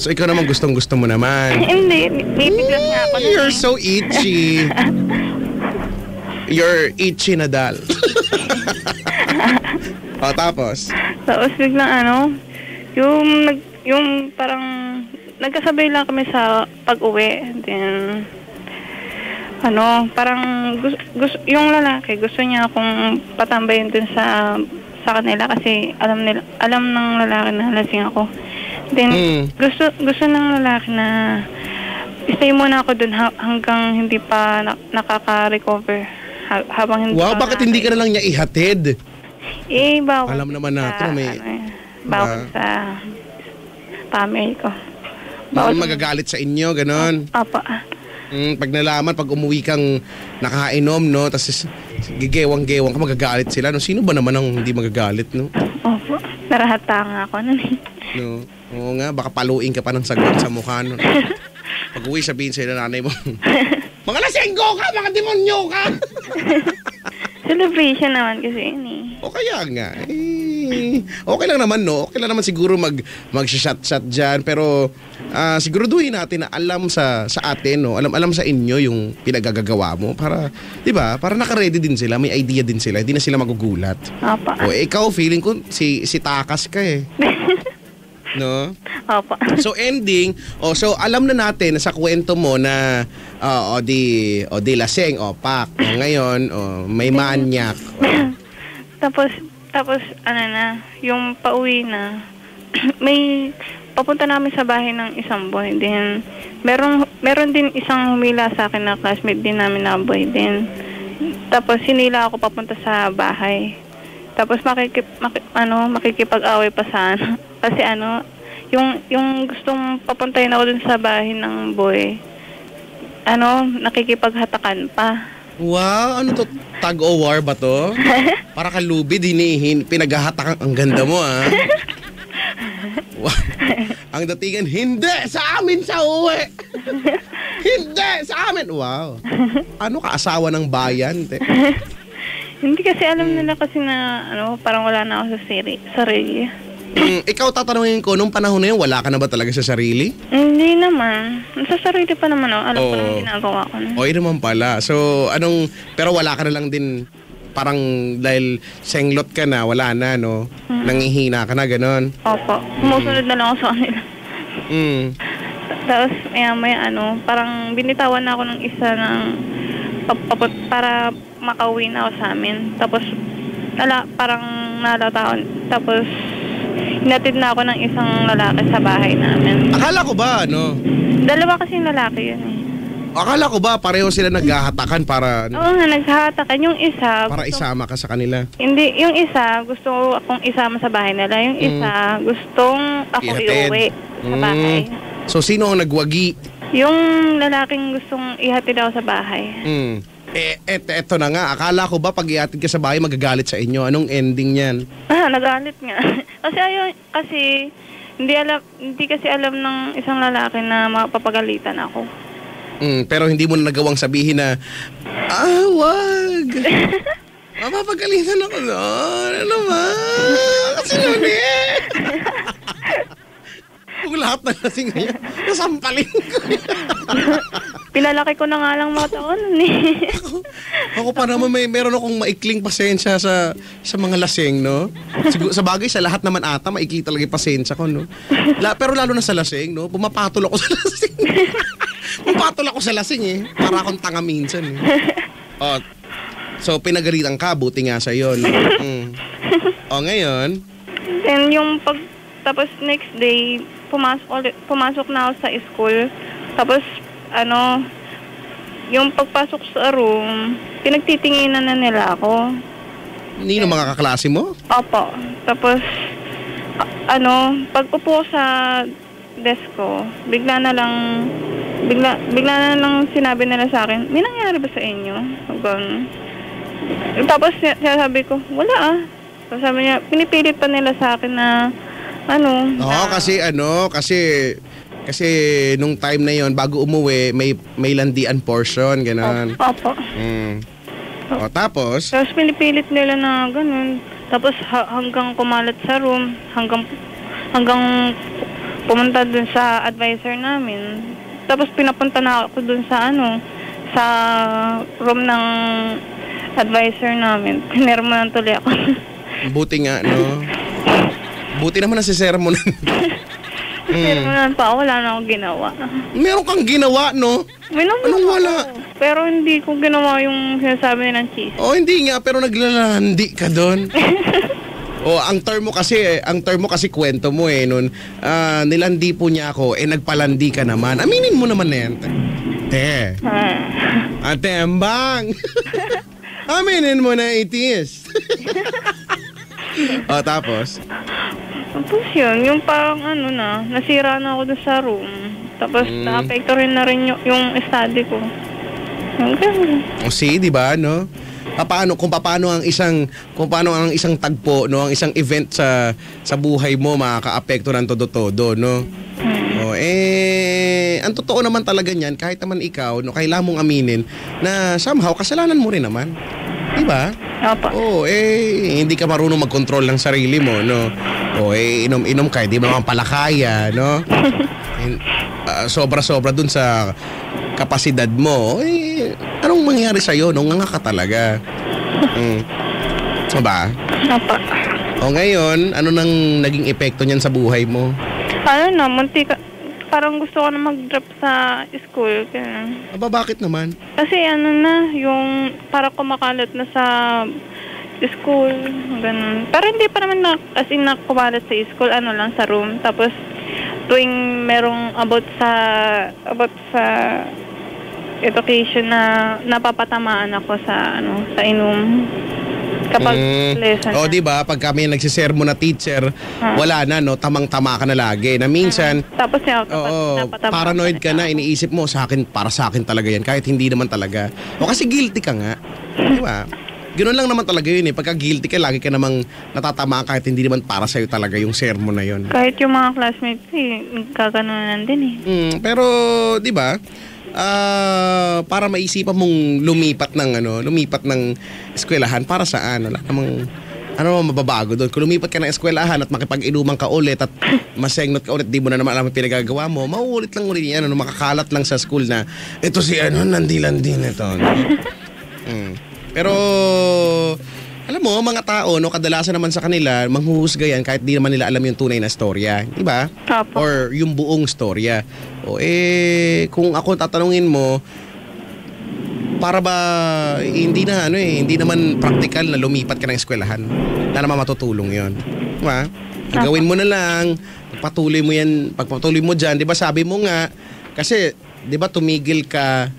So, ikaw naman gustong-gusto mo naman. Hindi, bibiglas niya ako. You're so itchy. You're itchy na dal. Tapos? Tapos biglang yung parang nagkasabay lang kami sa pag-uwi. Then, parang yung lalaki, gusto niya akong patambayin dun sa kanila kasi alam ng lalaki na lasing ako. Then, gusto ng lalaki na stay muna ako dun hanggang hindi pa nakaka-recover. Habang hindi wow, bakit hindi ka na lang niya ihatid? Bawal. Alam naman natin, bawal sa family ko. Bawal magagalit sa inyo, ganon. Opo. Pag nalaman, pag umuwi kang nakainom, no, tapos gigewang-gewang ka, magagalit sila. No? Sino ba naman ang hindi magagalit, no? Opo. Narahata nga ako nun. No? Oo nga, baka paluin ka pa ng sagot sa mukha, no? Pag uwi, sabihin sa'yo na nanay mo, mga lasenggo ka, mga demonyo ka! Celebration naman kasi yun O kaya nga, okay lang naman, no? Okay lang naman siguro mag-shot-shot dyan, pero siguraduhin natin na alam sa atin, no? Alam sa inyo yung pinagagagawa mo para, di ba? Para naka-ready din sila, may idea din sila, hindi na sila magugulat. Opo. O ikaw, feeling ko, si takas ka eh. No? Opo. So ending, so alam na natin sa kwento mo na di laseng, pak. Ngayon, may manyak. Tapos yung pauwi na, may papunta namin sa bahay ng isang boy. Then, meron din isang humila sa akin na classmate din namin na boy din. Tapos, sinila ako papunta sa bahay. Tapos, makikipag-away pa sana. Kasi yung gustong papuntahin ako dun sa bahay ng boy, nakikipaghatakan pa. Wow, ano to? Tag-o-war ba to? Para kalubid, pinaghahatakan. Ang ganda mo, ah. Wow. Ang datingan, hindi sa amin sa uwi. Hindi sa amin. Wow. Ano ka, asawa ng bayan? Hindi kasi alam nila kasi na parang wala na ako sa sarili. Ikaw tatanungin ko, nung panahon na yun, wala ka na ba talaga sa sarili? Hindi naman. Sa sarili pa naman, alam ko na ginagawa ko na. Okay naman pala. So, pero wala ka na lang din, parang dahil senglot ka na, wala na, no? Nangihina ka na, ganon. Opo. Sumusunod na lang ako sa kanila. Tapos, maya, parang binitawan na ako ng isa ng para makauwi na ako sa amin. Tapos, parang nalataon. Tapos, hinatid na ako ng isang lalaki sa bahay namin. Akala ko ba, Dalawa kasi lalaki yun eh. Akala ko ba pareho sila naghahatakan para... Oo nga, naghahatakan. Yung isa... Para isama ka sa kanila? Hindi, yung isa gusto akong isama sa bahay nila. Yung isa gustong ako iuwi sa bahay. So, sino ang nagwagi? Yung lalaking gustong ihatid ako sa bahay. Eto na nga. Akala ko ba pag ihatid ka sa bahay magagalit sa inyo? Anong ending niyan? Nagalit nga. Kasi hindi kasi alam ng isang lalaki na mapapagalitan ako. Pero hindi mo na nagawang sabihin na, wag. Mapapagalitan ako doon. Ano naman? Kasi kung lahat na lasing ngayon, nasampalin ko. Pinalaki ko na nga lang mga taon. Ako pa naman meron akong maikling pasensya sa mga lasing, no? Sa bagay, sa lahat naman ata, maikli talaga yung pasensya ko, no? Pero lalo na sa lasing, no? Pumapatol ako sa lasing. Pumapatol ako sa lasing, eh. Para akong tanga minsan, eh. So, pinagalitan ka, buti nga sa'yo, no? Ngayon? Then, tapos next day, pumasok na ako sa school. Tapos, yung pagpasok sa room, pinagtitinginan na nila ako. Nino, mga kaklase mo? Opo. Tapos, pag upo sa desk ko, bigla na lang sinabi nila sa akin, may nangyari ba sa inyo? Tapos, sabi ko, wala Tapos sabi niya, pinipilit pa nila sa akin na, kasi nung time na yon bago umuwi, may landian portion, gano'n. Opo. Tapos pinipilit nila na gano'n. Tapos hanggang kumalat sa room, hanggang pumunta dun sa advisor namin. Tapos pinapunta na ako dun sa sa room ng advisor namin. Pinermonan tuloy ako. Buti nga, no? Buti naman nasisermonan. Pero naman pa, wala na akong ginawa. Meron kang ginawa, no? Anong wala? Pero hindi ko ginawa yung sinasabi nilang cheese. Hindi nga, pero naglalandi ka doon. ang term mo kasi kwento mo nun, nilandi po niya ako, nagpalandi ka naman. Aminin mo naman na yan. Ate Ambang. Aminin mo na it is. Tapos? Tapos yun, yung parang nasira na ako dun sa room. Tapos na-apekto rin na rin yung study ko. See, di ba, no? Kung paano ang isang tagpo, no, ang isang event sa buhay mo makakaapekto ng todo-todo, no? Ang totoo naman talaga niyan, kahit naman ikaw, no, kailangan mong aminin na somehow kasalanan mo rin naman. Di ba? Hindi ka marunong mag-control ng sarili mo, no? Inom-inom ka, di mo naman pala kaya, no? Sobra-sobra dun sa kapasidad mo, anong mangyari sa'yo? Nung nga ka talaga. Diba? Ngayon, ano nang naging epekto niyan sa buhay mo? Parang gusto ko na mag-drop sa school. Bakit naman? Kasi yung parang kumakalat na sa school, ganun. Pero hindi pa naman kumalat sa school, lang sa room. Tapos tuwing merong about sa education na napapatamaan ako sa inom kapag lesson. Di ba? Pag kami nagsisermo na teacher, wala na, no? Tamang-tama ka na lagi. Na minsan, tapos napatama paranoid ka na, iniisip mo, para sa akin talaga yan, kahit hindi naman talaga. Kasi guilty ka nga. Di ba? Ganoon lang naman talaga yun. Pagka guilty ka, lagi ka namang natatamaan kahit hindi naman para sa'yo talaga yung sermon na yun. Kahit yung mga classmates, kaganunan din Pero, di ba? Para maisipan mong lumipat ng eskwelahan, para saan? Wala namang mababago doon. Kung lumipat ka ng eskwelahan at makipag-inuman ka ulit at masengnot ka ulit, di mo na naman alam ang pinagagawa mo, mauulit lang ulit yan. Makakalat lang sa school na ito si nandi-landi nito. Pero alam mo, mga tao, no, kadalasan naman sa kanila, manghuhusga yan kahit di naman nila alam yung tunay na storya. Di ba? Or yung buong storya. Kung ako tatanungin mo, para ba hindi naman practical na lumipat ka ng eskwelahan? Na naman matutulong yon. Di ba? Gawin mo na lang, pagpatuloy mo dyan. Di ba sabi mo nga, kasi di ba tumigil ka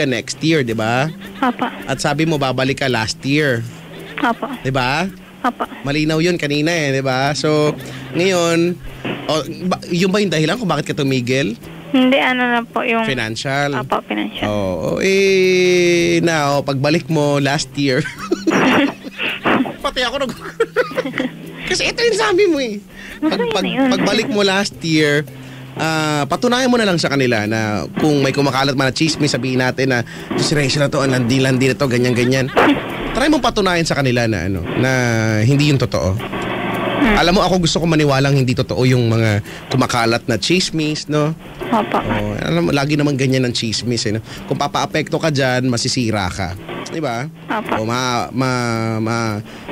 next year, di ba? At sabi mo babalik ka last year. Di ba? Malinaw 'yun kanina di ba? So, ngayon, yun ba yung dahilan kung bakit ka tumigil? Hindi, na po yung financial. Financial. Now, pagbalik mo last year. Pati ako kasi ito yung sabi mo pagbalik mo last year, patunayan mo na lang sa kanila na kung may kumakalat man na chismis, sabihin natin na si Rachel na to, landi-landi na to, ganyan-ganyan. Try mong patunayan sa kanila na na hindi yung totoo. Alam mo, ako gusto ko maniwalang hindi totoo yung mga kumakalat na chismis, no? Alam mo, lagi naman ganyan ang chismis, no? Kung papaapekto ka dyan, masisira ka. Di ba?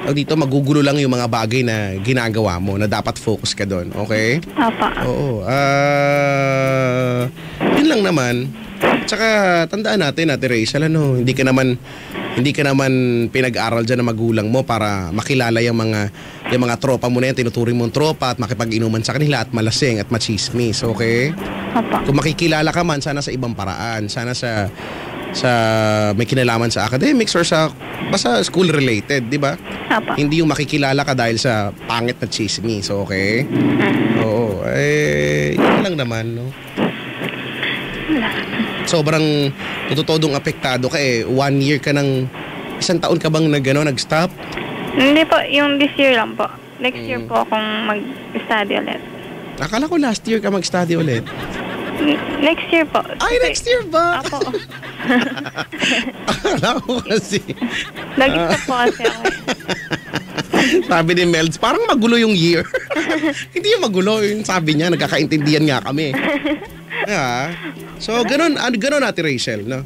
Dito magugulo lang yung mga bagay na ginagawa mo na dapat focus ka doon, okay? Yun lang naman. Tsaka tandaan natin, Ate Rachel, hindi ka naman pinag-aral dyan ng magulang mo para makilala yung mga tropa mo na yan, tinuturing mong tropa at makipag-inuman sa kanila at malasing at machismis, okay? Kung makikilala ka man, sana sa ibang paraan, sana sa may kinalaman sa academics or basta school related, di ba? Hindi yung makikilala ka dahil sa pangit na chismis, okay? Yun lang naman, no? Sobrang tututodong apektado ka 1 year ka ng, 1 taon ka bang nag-stop? Hindi po, yung this year lang po. Next year po akong mag-study ulit. Akala ko last year ka mag-study ulit. Next year po. Ay, next year ba? Akala ko kasi. Nag-stop po kasi ako. Sabi ni Melds, parang magulo yung year. Hindi yung magulo, yung sabi niya, nagkakaintindihan nga kami. So, ganun Ate Rachel, no?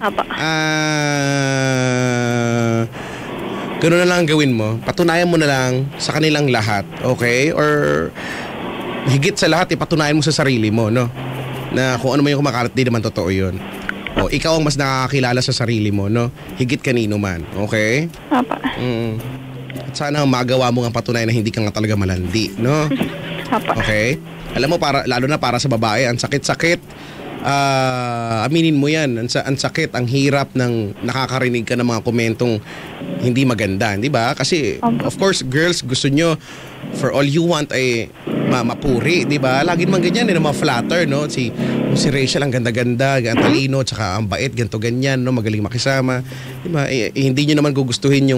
Ganun na lang gawin mo. Patunayan mo na lang sa kanilang lahat, okay? Or higit sa lahat, ipatunayan mo sa sarili mo, no? Na kung ano man yung kumakalat, di naman totoo yun. O, ikaw ang mas nakakakilala sa sarili mo, no? Higit kanino man, okay? Apa. At sana magawa mo ang patunayan na hindi ka nga talaga malandi, no? Apa. Okay? Alam mo, lalo na para sa babae, ang sakit-sakit. Aminin mo yan, ang sakit, ang hirap ng nakakarinig ka ng mga komentong hindi maganda, di ba? Kasi, of course, girls, gusto nyo, for all you want ay mapuri, di ba? Lagi naman ganyan, ma-flatter, no? Si Rachel ang ganda-ganda, ang talino, tsaka ang bait, ganto ganyan, no? Magaling makisama. Di ba? Hindi nyo naman gugustuhin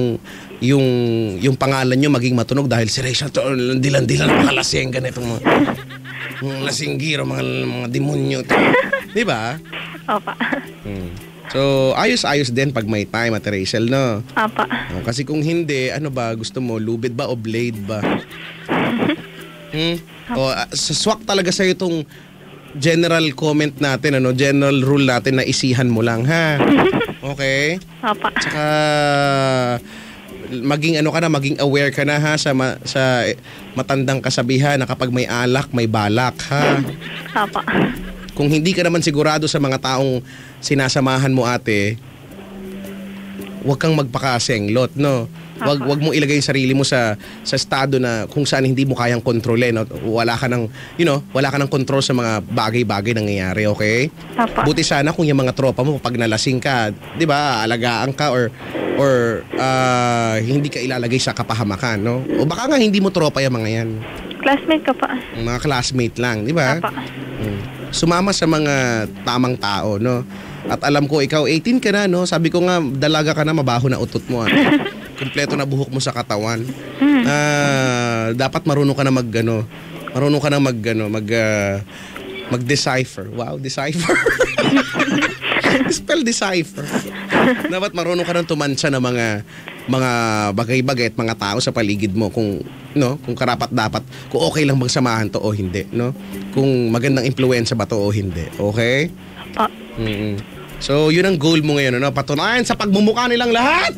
yung pangalan nyo maging matunog dahil si Rachel, dilan-dilan, mga laseng, ganitong mga lasinggiro, mga demonyo. Di ba? Apa. So, ayos-ayos din pag may time at Rachel, no? Apa. Kasi kung hindi, ano ba, gusto mo, lubid ba o blade ba? Sa swak talaga sa'yo itong general comment natin, ano, general rule natin na isihan mo lang, ha? Okay? Apa. Tsaka, maging aware ka na, ha, sa matandang kasabihan na kapag may alak, may balak, ha? Apa. Kung hindi ka naman sigurado sa mga taong sinasamahan mo, ate, huwag kang magpakasenglot, no? Wag mo ilagay yung sarili mo sa estado na kung saan hindi mo kayang kontrolin, no? Wala ka ng control sa mga bagay-bagay nangyayari, okay? Apa. Buti sana kung yung mga tropa mo pag nalasing ka, 'di ba? Alagaan ka or hindi ka ilalagay sa kapahamakan, no? O baka nga hindi mo tropa yung mga yan. Classmate ka pa. Mga classmate lang, 'di ba? Apa. Sumama sa mga tamang tao, no? At alam ko, ikaw 18 ka na, no? Sabi ko nga, dalaga ka na, mabaho na utot mo, Kompleto na buhok mo sa katawan. Dapat marunong ka na mag-decipher. Wow, decipher. Spell decipher. Dapat marunong ka na tumansya ng mga bagay-bagay at mga tao sa paligid mo kung karapat dapat, kung okay lang bang samahan to o hindi, no? Kung magandang impluwensya ba to o hindi. Okay? So, yun ang goal mo ngayon, no? Patunayan sa pagmumukha nilang lahat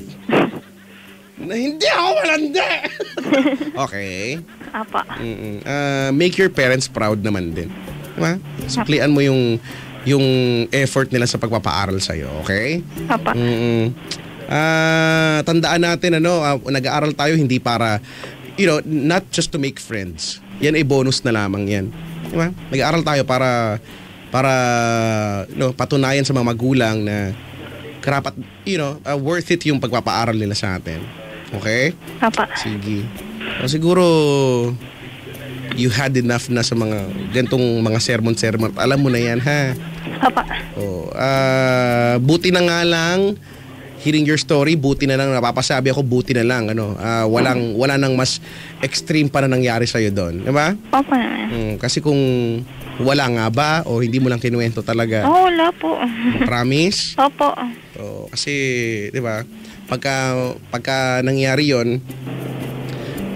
na hindi ako malandi. Okay? Apa. Make your parents proud naman din. Diba? Suklian mo yung effort nila sa pagpapaaral sa'yo, okay? Apa. Tandaan natin, nag-aaral tayo hindi para, not just to make friends. Yan ay bonus na lamang yan. Diba? Nag-aaral tayo para patunayan sa mga magulang na karapat, worth it yung pagpapaaral nila sa atin. Okay? Apa. Sige. O siguro, you had enough na sa mga gantong mga sermon. Alam mo na yan, ha? Apa. Buti na nga lang, hearing your story, buti na lang, napapasabi ako, buti na lang, wala nang mas extreme pa na nangyari sa'yo doon. Diba? Opo naman. Kasi kung wala nga ba, o hindi mo lang kinuwento talaga? Wala po. Promise? Opo. Kasi, diba, pagka nangyari yon,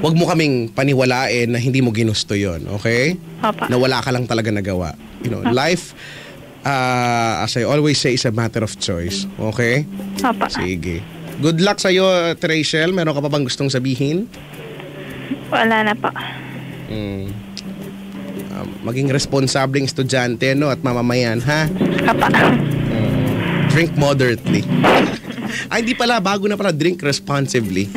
wag mo kaming paniwalain na hindi mo ginusto yon, okay? Opo. Na wala ka lang talaga nagawa. Life, as I always say, is a matter of choice. Okay? Opo. Sige. Good luck sa'yo, Rachel. Meron ka pa bang gustong sabihin? Wala na po. Maging responsableng estudyante, at mamamayan, ha? Apa. Drink moderately. Ay, hindi pala. Bago na pala. Drink responsibly.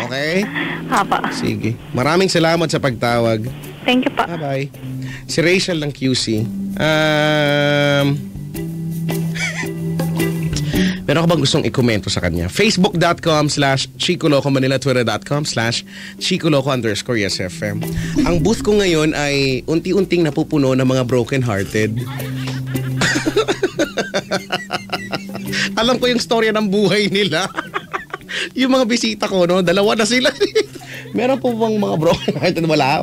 Okay? Apa. Sige. Maraming salamat sa pagtawag. Thank you po. Bye-bye. Si Rachel ng QC. Meron ka bang gustong ikomento sa kanya? Facebook.com/ChicoLoco, Manila, Twitter.com/ChicoLoco_YesFM. Ang booth ko ngayon ay unti-unting napupuno ng mga broken-hearted. Alam ko yung storya ng buhay nila. Yung mga bisita ko, dalawa na sila. Meron po bang mga broken-hearted? Wala.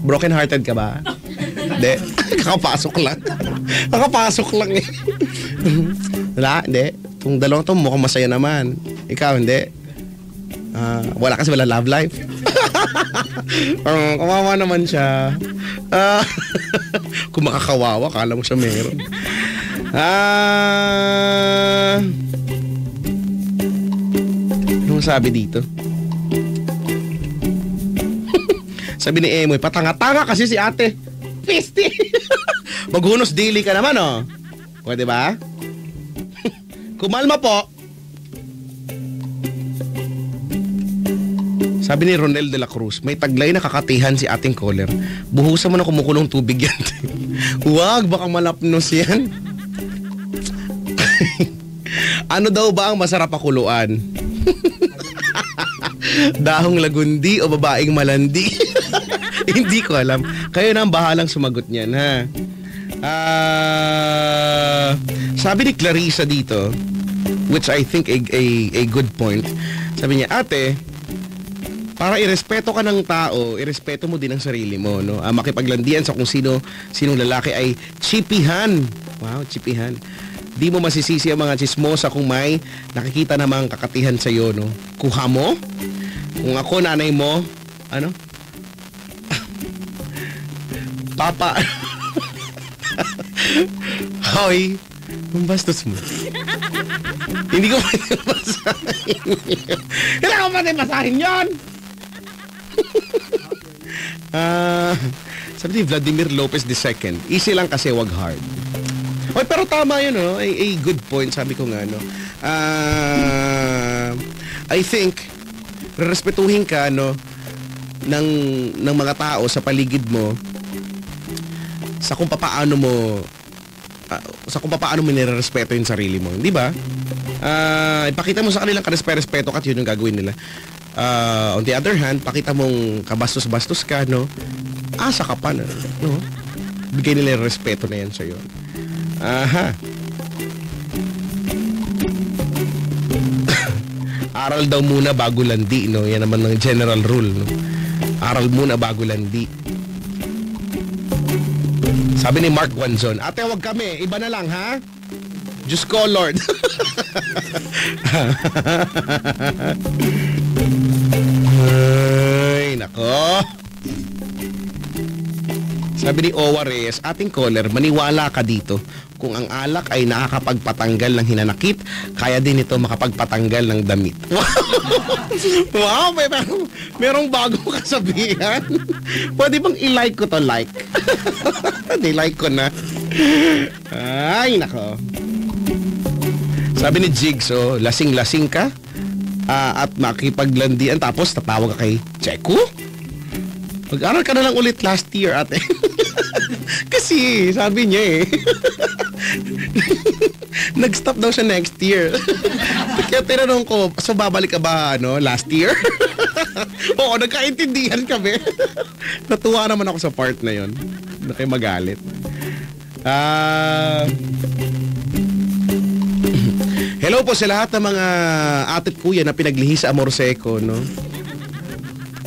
Broken-hearted ka ba? Hindi. Kakapasok lang eh. Wala, hindi. Itong dalawang to mukhang masaya naman. Ikaw, hindi. Wala kasi wala love life. Kawawa naman siya. Kung makakawawa, kala mo siya meron. Anong sabi dito? Sabi ni Emoy, patanga-tanga kasi si ate. Pisti! Maghunos daily ka naman, oh. Pwede ba? Kumalma po. Sabi ni Ronel de la Cruz, may taglay na kakatihan si ating caller. Buhusan mo na kumukulong tubig yan. Huwag, baka malapnos yan. Ano daw ba ang masarap pakuluan? Dahong lagundi o babaeng malandi? Hindi ko alam. Kayo na ang bahalang sumagot niyan, ha? Sabi ni Clarissa dito, which I think a good point. Sabi niya, ate, para irespeto ka ng tao, irespeto mo din ang sarili mo, no? Makipaglandian sa kung sinong lalaki ay chipihan. Wow, chipihan. Di mo masisisi ang mga chismosa kung may nakikita namang kakatihan sa iyo, no? Kuha mo? Kung ako, nanay mo, ano? Papa. Hoy, ang bastos mo. Hindi ko pwede masahin. Hindi ko pwede masahin yun! Sabi ni Vladimir Lopez II, easy lang kasi wag hard. Oy, pero tama yun, no? A good point, sabi ko nga, no? I think respetuhin ka, no, ng mga tao sa paligid mo sa kung paano mo nirerespeto yung sarili mo, di ba? Ipakita mo sa kanilang karespeto ka at yun yung gagawin nila. On the other hand, pakita mong kabastos-bastos ka, no? Asa ka pa, no? Bigay nila yung respeto na yan sa'yo. Aha. Aral daw muna bago landi, no? Yan naman ng general rule, no? Aral muna bago landi. Sabi ni Mark Wanzon, ate, wag kami. Iba na lang, ha? Diyos ko, Lord. Ay, nako. Sabi ni Owa Reyes, ating caller, maniwala ka dito. Kung ang alak ay nakakapagpatanggal ng hinanakit, kaya din ito makapagpatanggal ng damit. Wow, merong bagong kasabihan. Pwede bang i-like ko to, like? Di-like ko na. Ay, nako. Sabi ni Jigs, lasing-lasing ka at makipaglandian tapos tatawag ka kay Checo? Mag-aral ka na lang ulit last year, ate. Kasi, sabi niya nag-stop daw siya next year. Kaya tinanong ko, so babalik ka ba last year? Oo, nagkaintindihan kami. Natuwa naman ako sa part na yon. Na kayo magalit. Hello po sa lahat ng mga atit kuya na pinaglihi sa Amor Seco, no?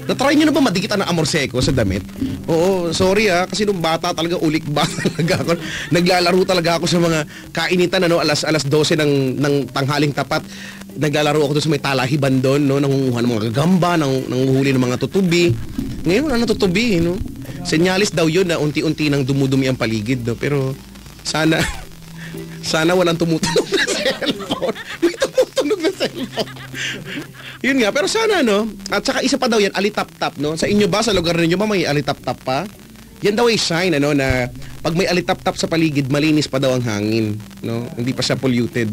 Na-try nyo na ba madikit ang Amor Seco sa damit? Oo, sorry kasi nung bata talaga, ulik ba talaga ako. Naglalaro talaga ako sa mga kainitan, alas 12 ng tanghaling tapat. Naglalaro ako doon sa may talahiban doon, no? Nangunguha ng mga gagamba, nanguhuli ng mga tutubi. Ngayon, wala na tutubi, no? Senyalis daw yun na unti-unti nang dumudumi ang paligid, no? Pero sana walang tumutunog na cellphone. May tumutunog na cellphone. Yun nga, pero sana, no? At saka isa pa daw yan, alitap-tap, no? Sa inyo ba, sa lugar ninyo ba, may alitap-tap pa? Yan daw ay sign, na pag may alitap-tap sa paligid, malinis pa daw ang hangin, no? Hindi pa siya polluted.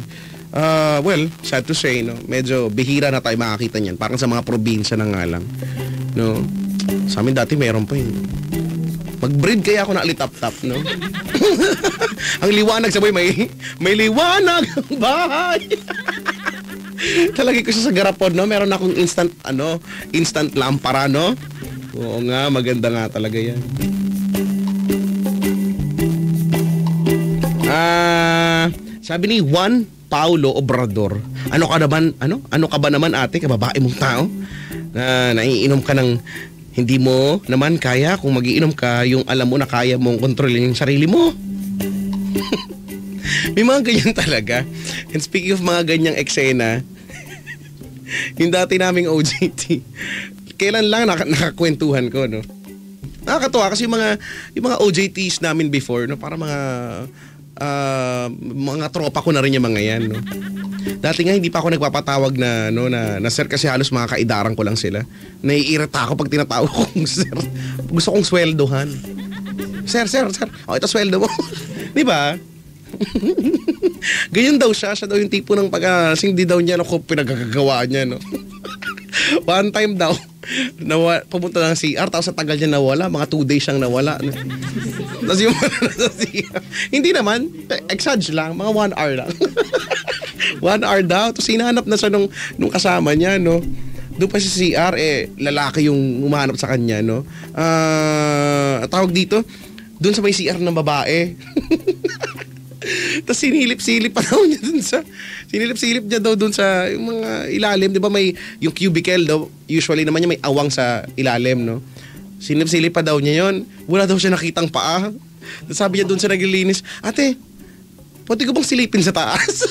Well, sad to say, no? Medyo bihira na tayo makakita niyan. Parang sa mga probinsya na nga lang, no? Sa amin dati meron pa yun. Mag-breed kaya ako na alitap-tap, no? Ang liwanag, sabay may liwanag ang bahay. Talagay ko siya sa garapon, no? Meron akong instant lampara, no? Oo nga, maganda nga talaga yan. Sabi ni Juan Paulo Obrador, ano ka ba naman ate, kababae mong tao? Naiinom ka ng hindi mo naman kaya kung magiinom ka yung alam mo na kaya mong kontrolin yung sarili mo. May mga ganyan talaga. And speaking of mga ganyang eksena, yung dati naming OJT, kailan lang nakakwentuhan ko, no? Nakakatuwa kasi yung mga OJTs namin before, no? Para mga tropa ko na rin yung mga yan, no? Dati nga hindi pa ako nagpapatawag na sir kasi halos mga kaidaran ko lang sila. Naiirita ako pag tinatawag kong sir. Gusto kong sweldohan. Sir. O, ito sweldo mo. Di ba? Ganyan daw siya. Siya daw yung tipo ng pag-alasing. Di daw niya pinagagagawa niya, no? One time daw, pumunta ng CR, tapos sa tagal niya nawala, mga 2 days siyang nawala. Tapos yung sa CR, hindi naman, exage lang, mga 1 hour lang. 1 hour daw, tapos hinahanap na siya nung kasama niya, no? Doon pa si CR, lalaki yung umahanap sa kanya, no? Tawag dito, doon sa may CR ng babae. Tapos sinilip-silip pa daw niya dun sa yung mga ilalim, 'di ba may yung cubicle daw, usually naman niya may awang sa ilalim, no? Sinilip-silip pa daw niya 'yon. Wala daw siya nakitang paa. Tapos sabi niya dun sa naglilinis, "Ate, pwede ko bang silipin sa taas?"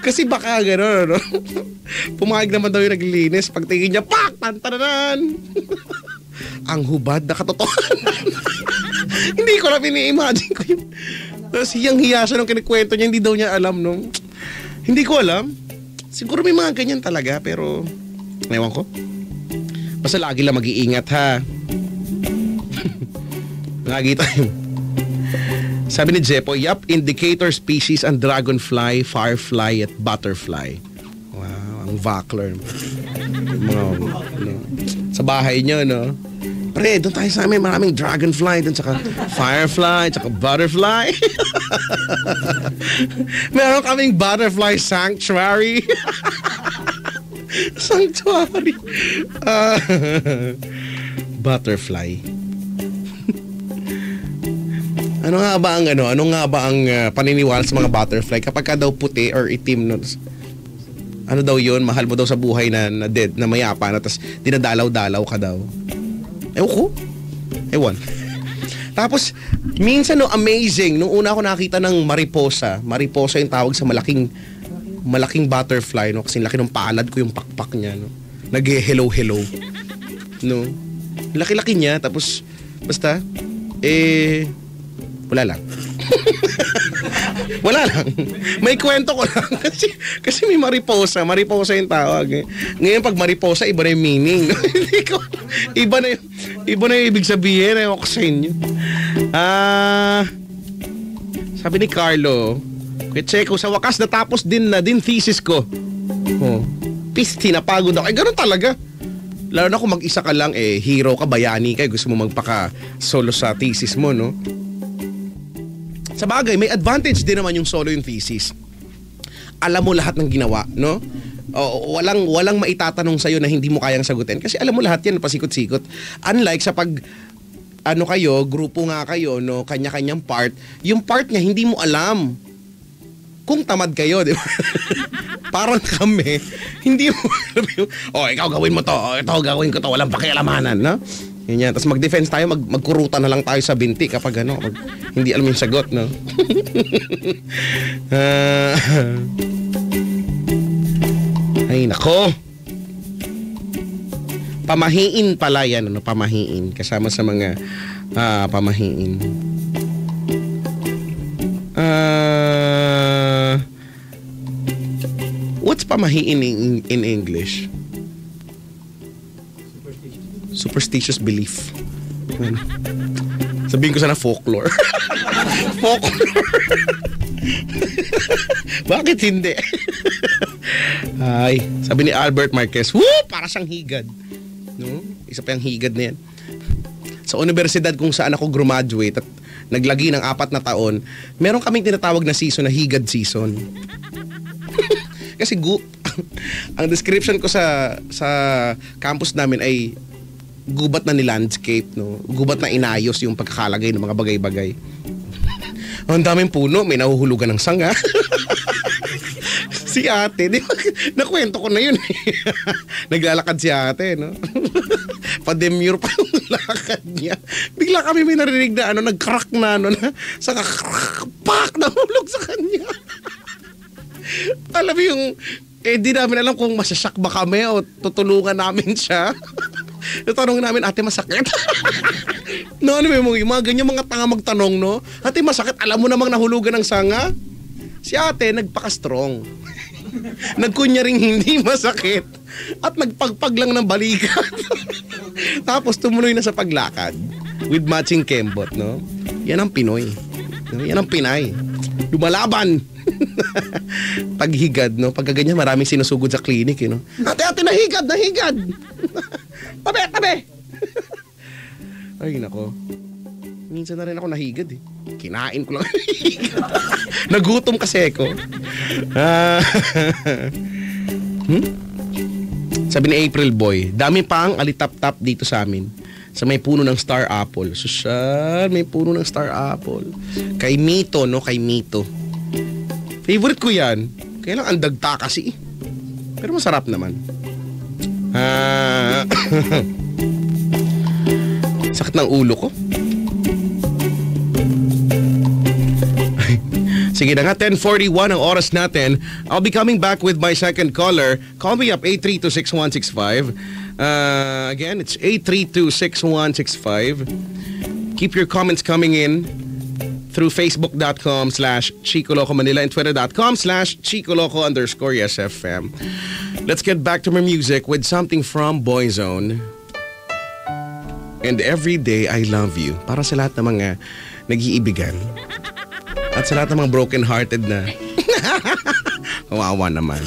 Kasi baka gano'n, no? Pumayag naman daw yung naglilinis. Pagtingin niya, pak! Tantaranan! Ang hubad na katotohanan. Hindi ko lang ini-imagine ko yun. Tapos hiyang-hiya siya nung kinikwento niya, hindi daw niya alam, no? Hindi ko alam. Siguro may mga ganyan talaga, pero ewan ko. Basta lagi lang mag-iingat, ha? Lagi tayo. Sabi ni Jepo, yup, indicator species ang dragonfly, firefly, at butterfly. Wow, ang vakler. Sa bahay niyo, no? Pre, doon tayo sa amin, maraming dragonfly, doon saka firefly, saka butterfly. Meron kaming butterfly sanctuary. Sanctuary. Butterfly. Ano nga ba ang paniniwala sa mga butterfly kapag ka daw puti or itim, no? Ano daw 'yun? Mahal mo daw sa buhay na dead, na mayapa na, tas dinadalaw-dalaw ka daw. Ewan. Tapos, minsan amazing, nung una ako nakita ng mariposa yung tawag sa malaking butterfly, no? Kasi laki ng palad ko yung pakpak niya, no? Nag-hello, no? Laki-laki niya, tapos, basta, wala lang. Wala lang. May kwento ko lang. Kasi may mariposa yung tawag. Ngayon pag mariposa, iba na yung meaning. Iba na yung ibig sabihin. Ewan ko sa inyo. Sabi ni Carlo, Checo, sa wakas natapos din thesis ko. Pisti, napagod ako. Ganun talaga. Lalo na kung mag-isa ka lang, hero ka, bayani ka, gusto mo magpaka-solo sa thesis mo, no? Sa bagay, may advantage din naman yung solo yung thesis. Alam mo lahat ng ginawa, no? Walang maitatanong sa'yo na hindi mo kayang sagutin. Kasi alam mo lahat yan, pasikot-sikot. Unlike sa pag, grupo nga kayo, no? Kanya-kanyang part. Yung part niya, hindi mo alam. Kung tamad kayo, di ba? Parang kami, hindi mo alam ikaw gawin mo to, ito gawin ko to, walang pakialamanan, no? Yan. Tapos mag-defense tayo, magkurutan na lang tayo sa binti kapag hindi alam yung sagot, no? Ay, nako. Pamahiin pala yan, pamahiin. Kasama sa mga pamahiin. What's pamahiin in English? Superstitious belief. Sabihin ko sana folklore. Folklore. Bakit hindi? Ay, sabi ni Albert Marquez, para siyang higad. No? Isa pa yung higad na yan. Sa universidad kung saan ako graduate at naglagi ng 4 na taon, meron kaming tinatawag na season na higad season. Kasi ang description ko sa campus namin ay gubat na ni landscape, no? Gubat na inayos yung pagkakalagay ng mga bagay-bagay. Ang daming puno, may nahuhulugan ng sanga. Si ate, di ba? Nakwento ko na yun. Naglalakad si ate, no? Pa-demure pa yung lakad niya. Bigla kami may narinig na nag-crack na, saka pak, nahulog sa kanya. Alam mo yung, di namin alam kung masasyak ba kami o tutulungan namin siya. Natanong namin, ate, masakit? No, yung mga ganyan mga tanga magtanong, no? Ate, masakit? Alam mo namang nahulugan ng sanga? Si ate, nagpaka-strong. Nagkunyaring hindi masakit at nagpagpag lang ng balikat. Tapos tumuloy na sa paglakad with matching kembot, no? Yan ang Pinoy. Yan ang Pinay. Lumalaban. Paghigad, no? Pagka ganyan, maraming sinusugod sa clinic, no? Ate, nahigad! Tabi! Ay, nako. Minsan na rin ako nahigad, eh. Kinain ko lang. Nagutom kasi ako. Sabi ni April Boy, dami pang alitap-tap dito sa amin. Sa may puno ng star apple. Sosyal, may puno ng star apple. Kay Mito, no? Kay Mito. Favorite ko yan. Kaya lang ang dagta kasi. Pero masarap naman. Sakit ng ulo ko. Sige na nga, 10:41 ang oras natin. I'll be coming back with my second caller. Call me up, 832-6165. Again, it's 832-6165. Keep your comments coming in through facebook.com/Chicoloco Manila and twitter.com/Chicoloco_YesFM. Let's get back to my music with something from Boyzone. And Every Day I Love You. Para sa lahat ng mga nag-iibigan. At sa lahat ng mga broken-hearted na kawawa naman.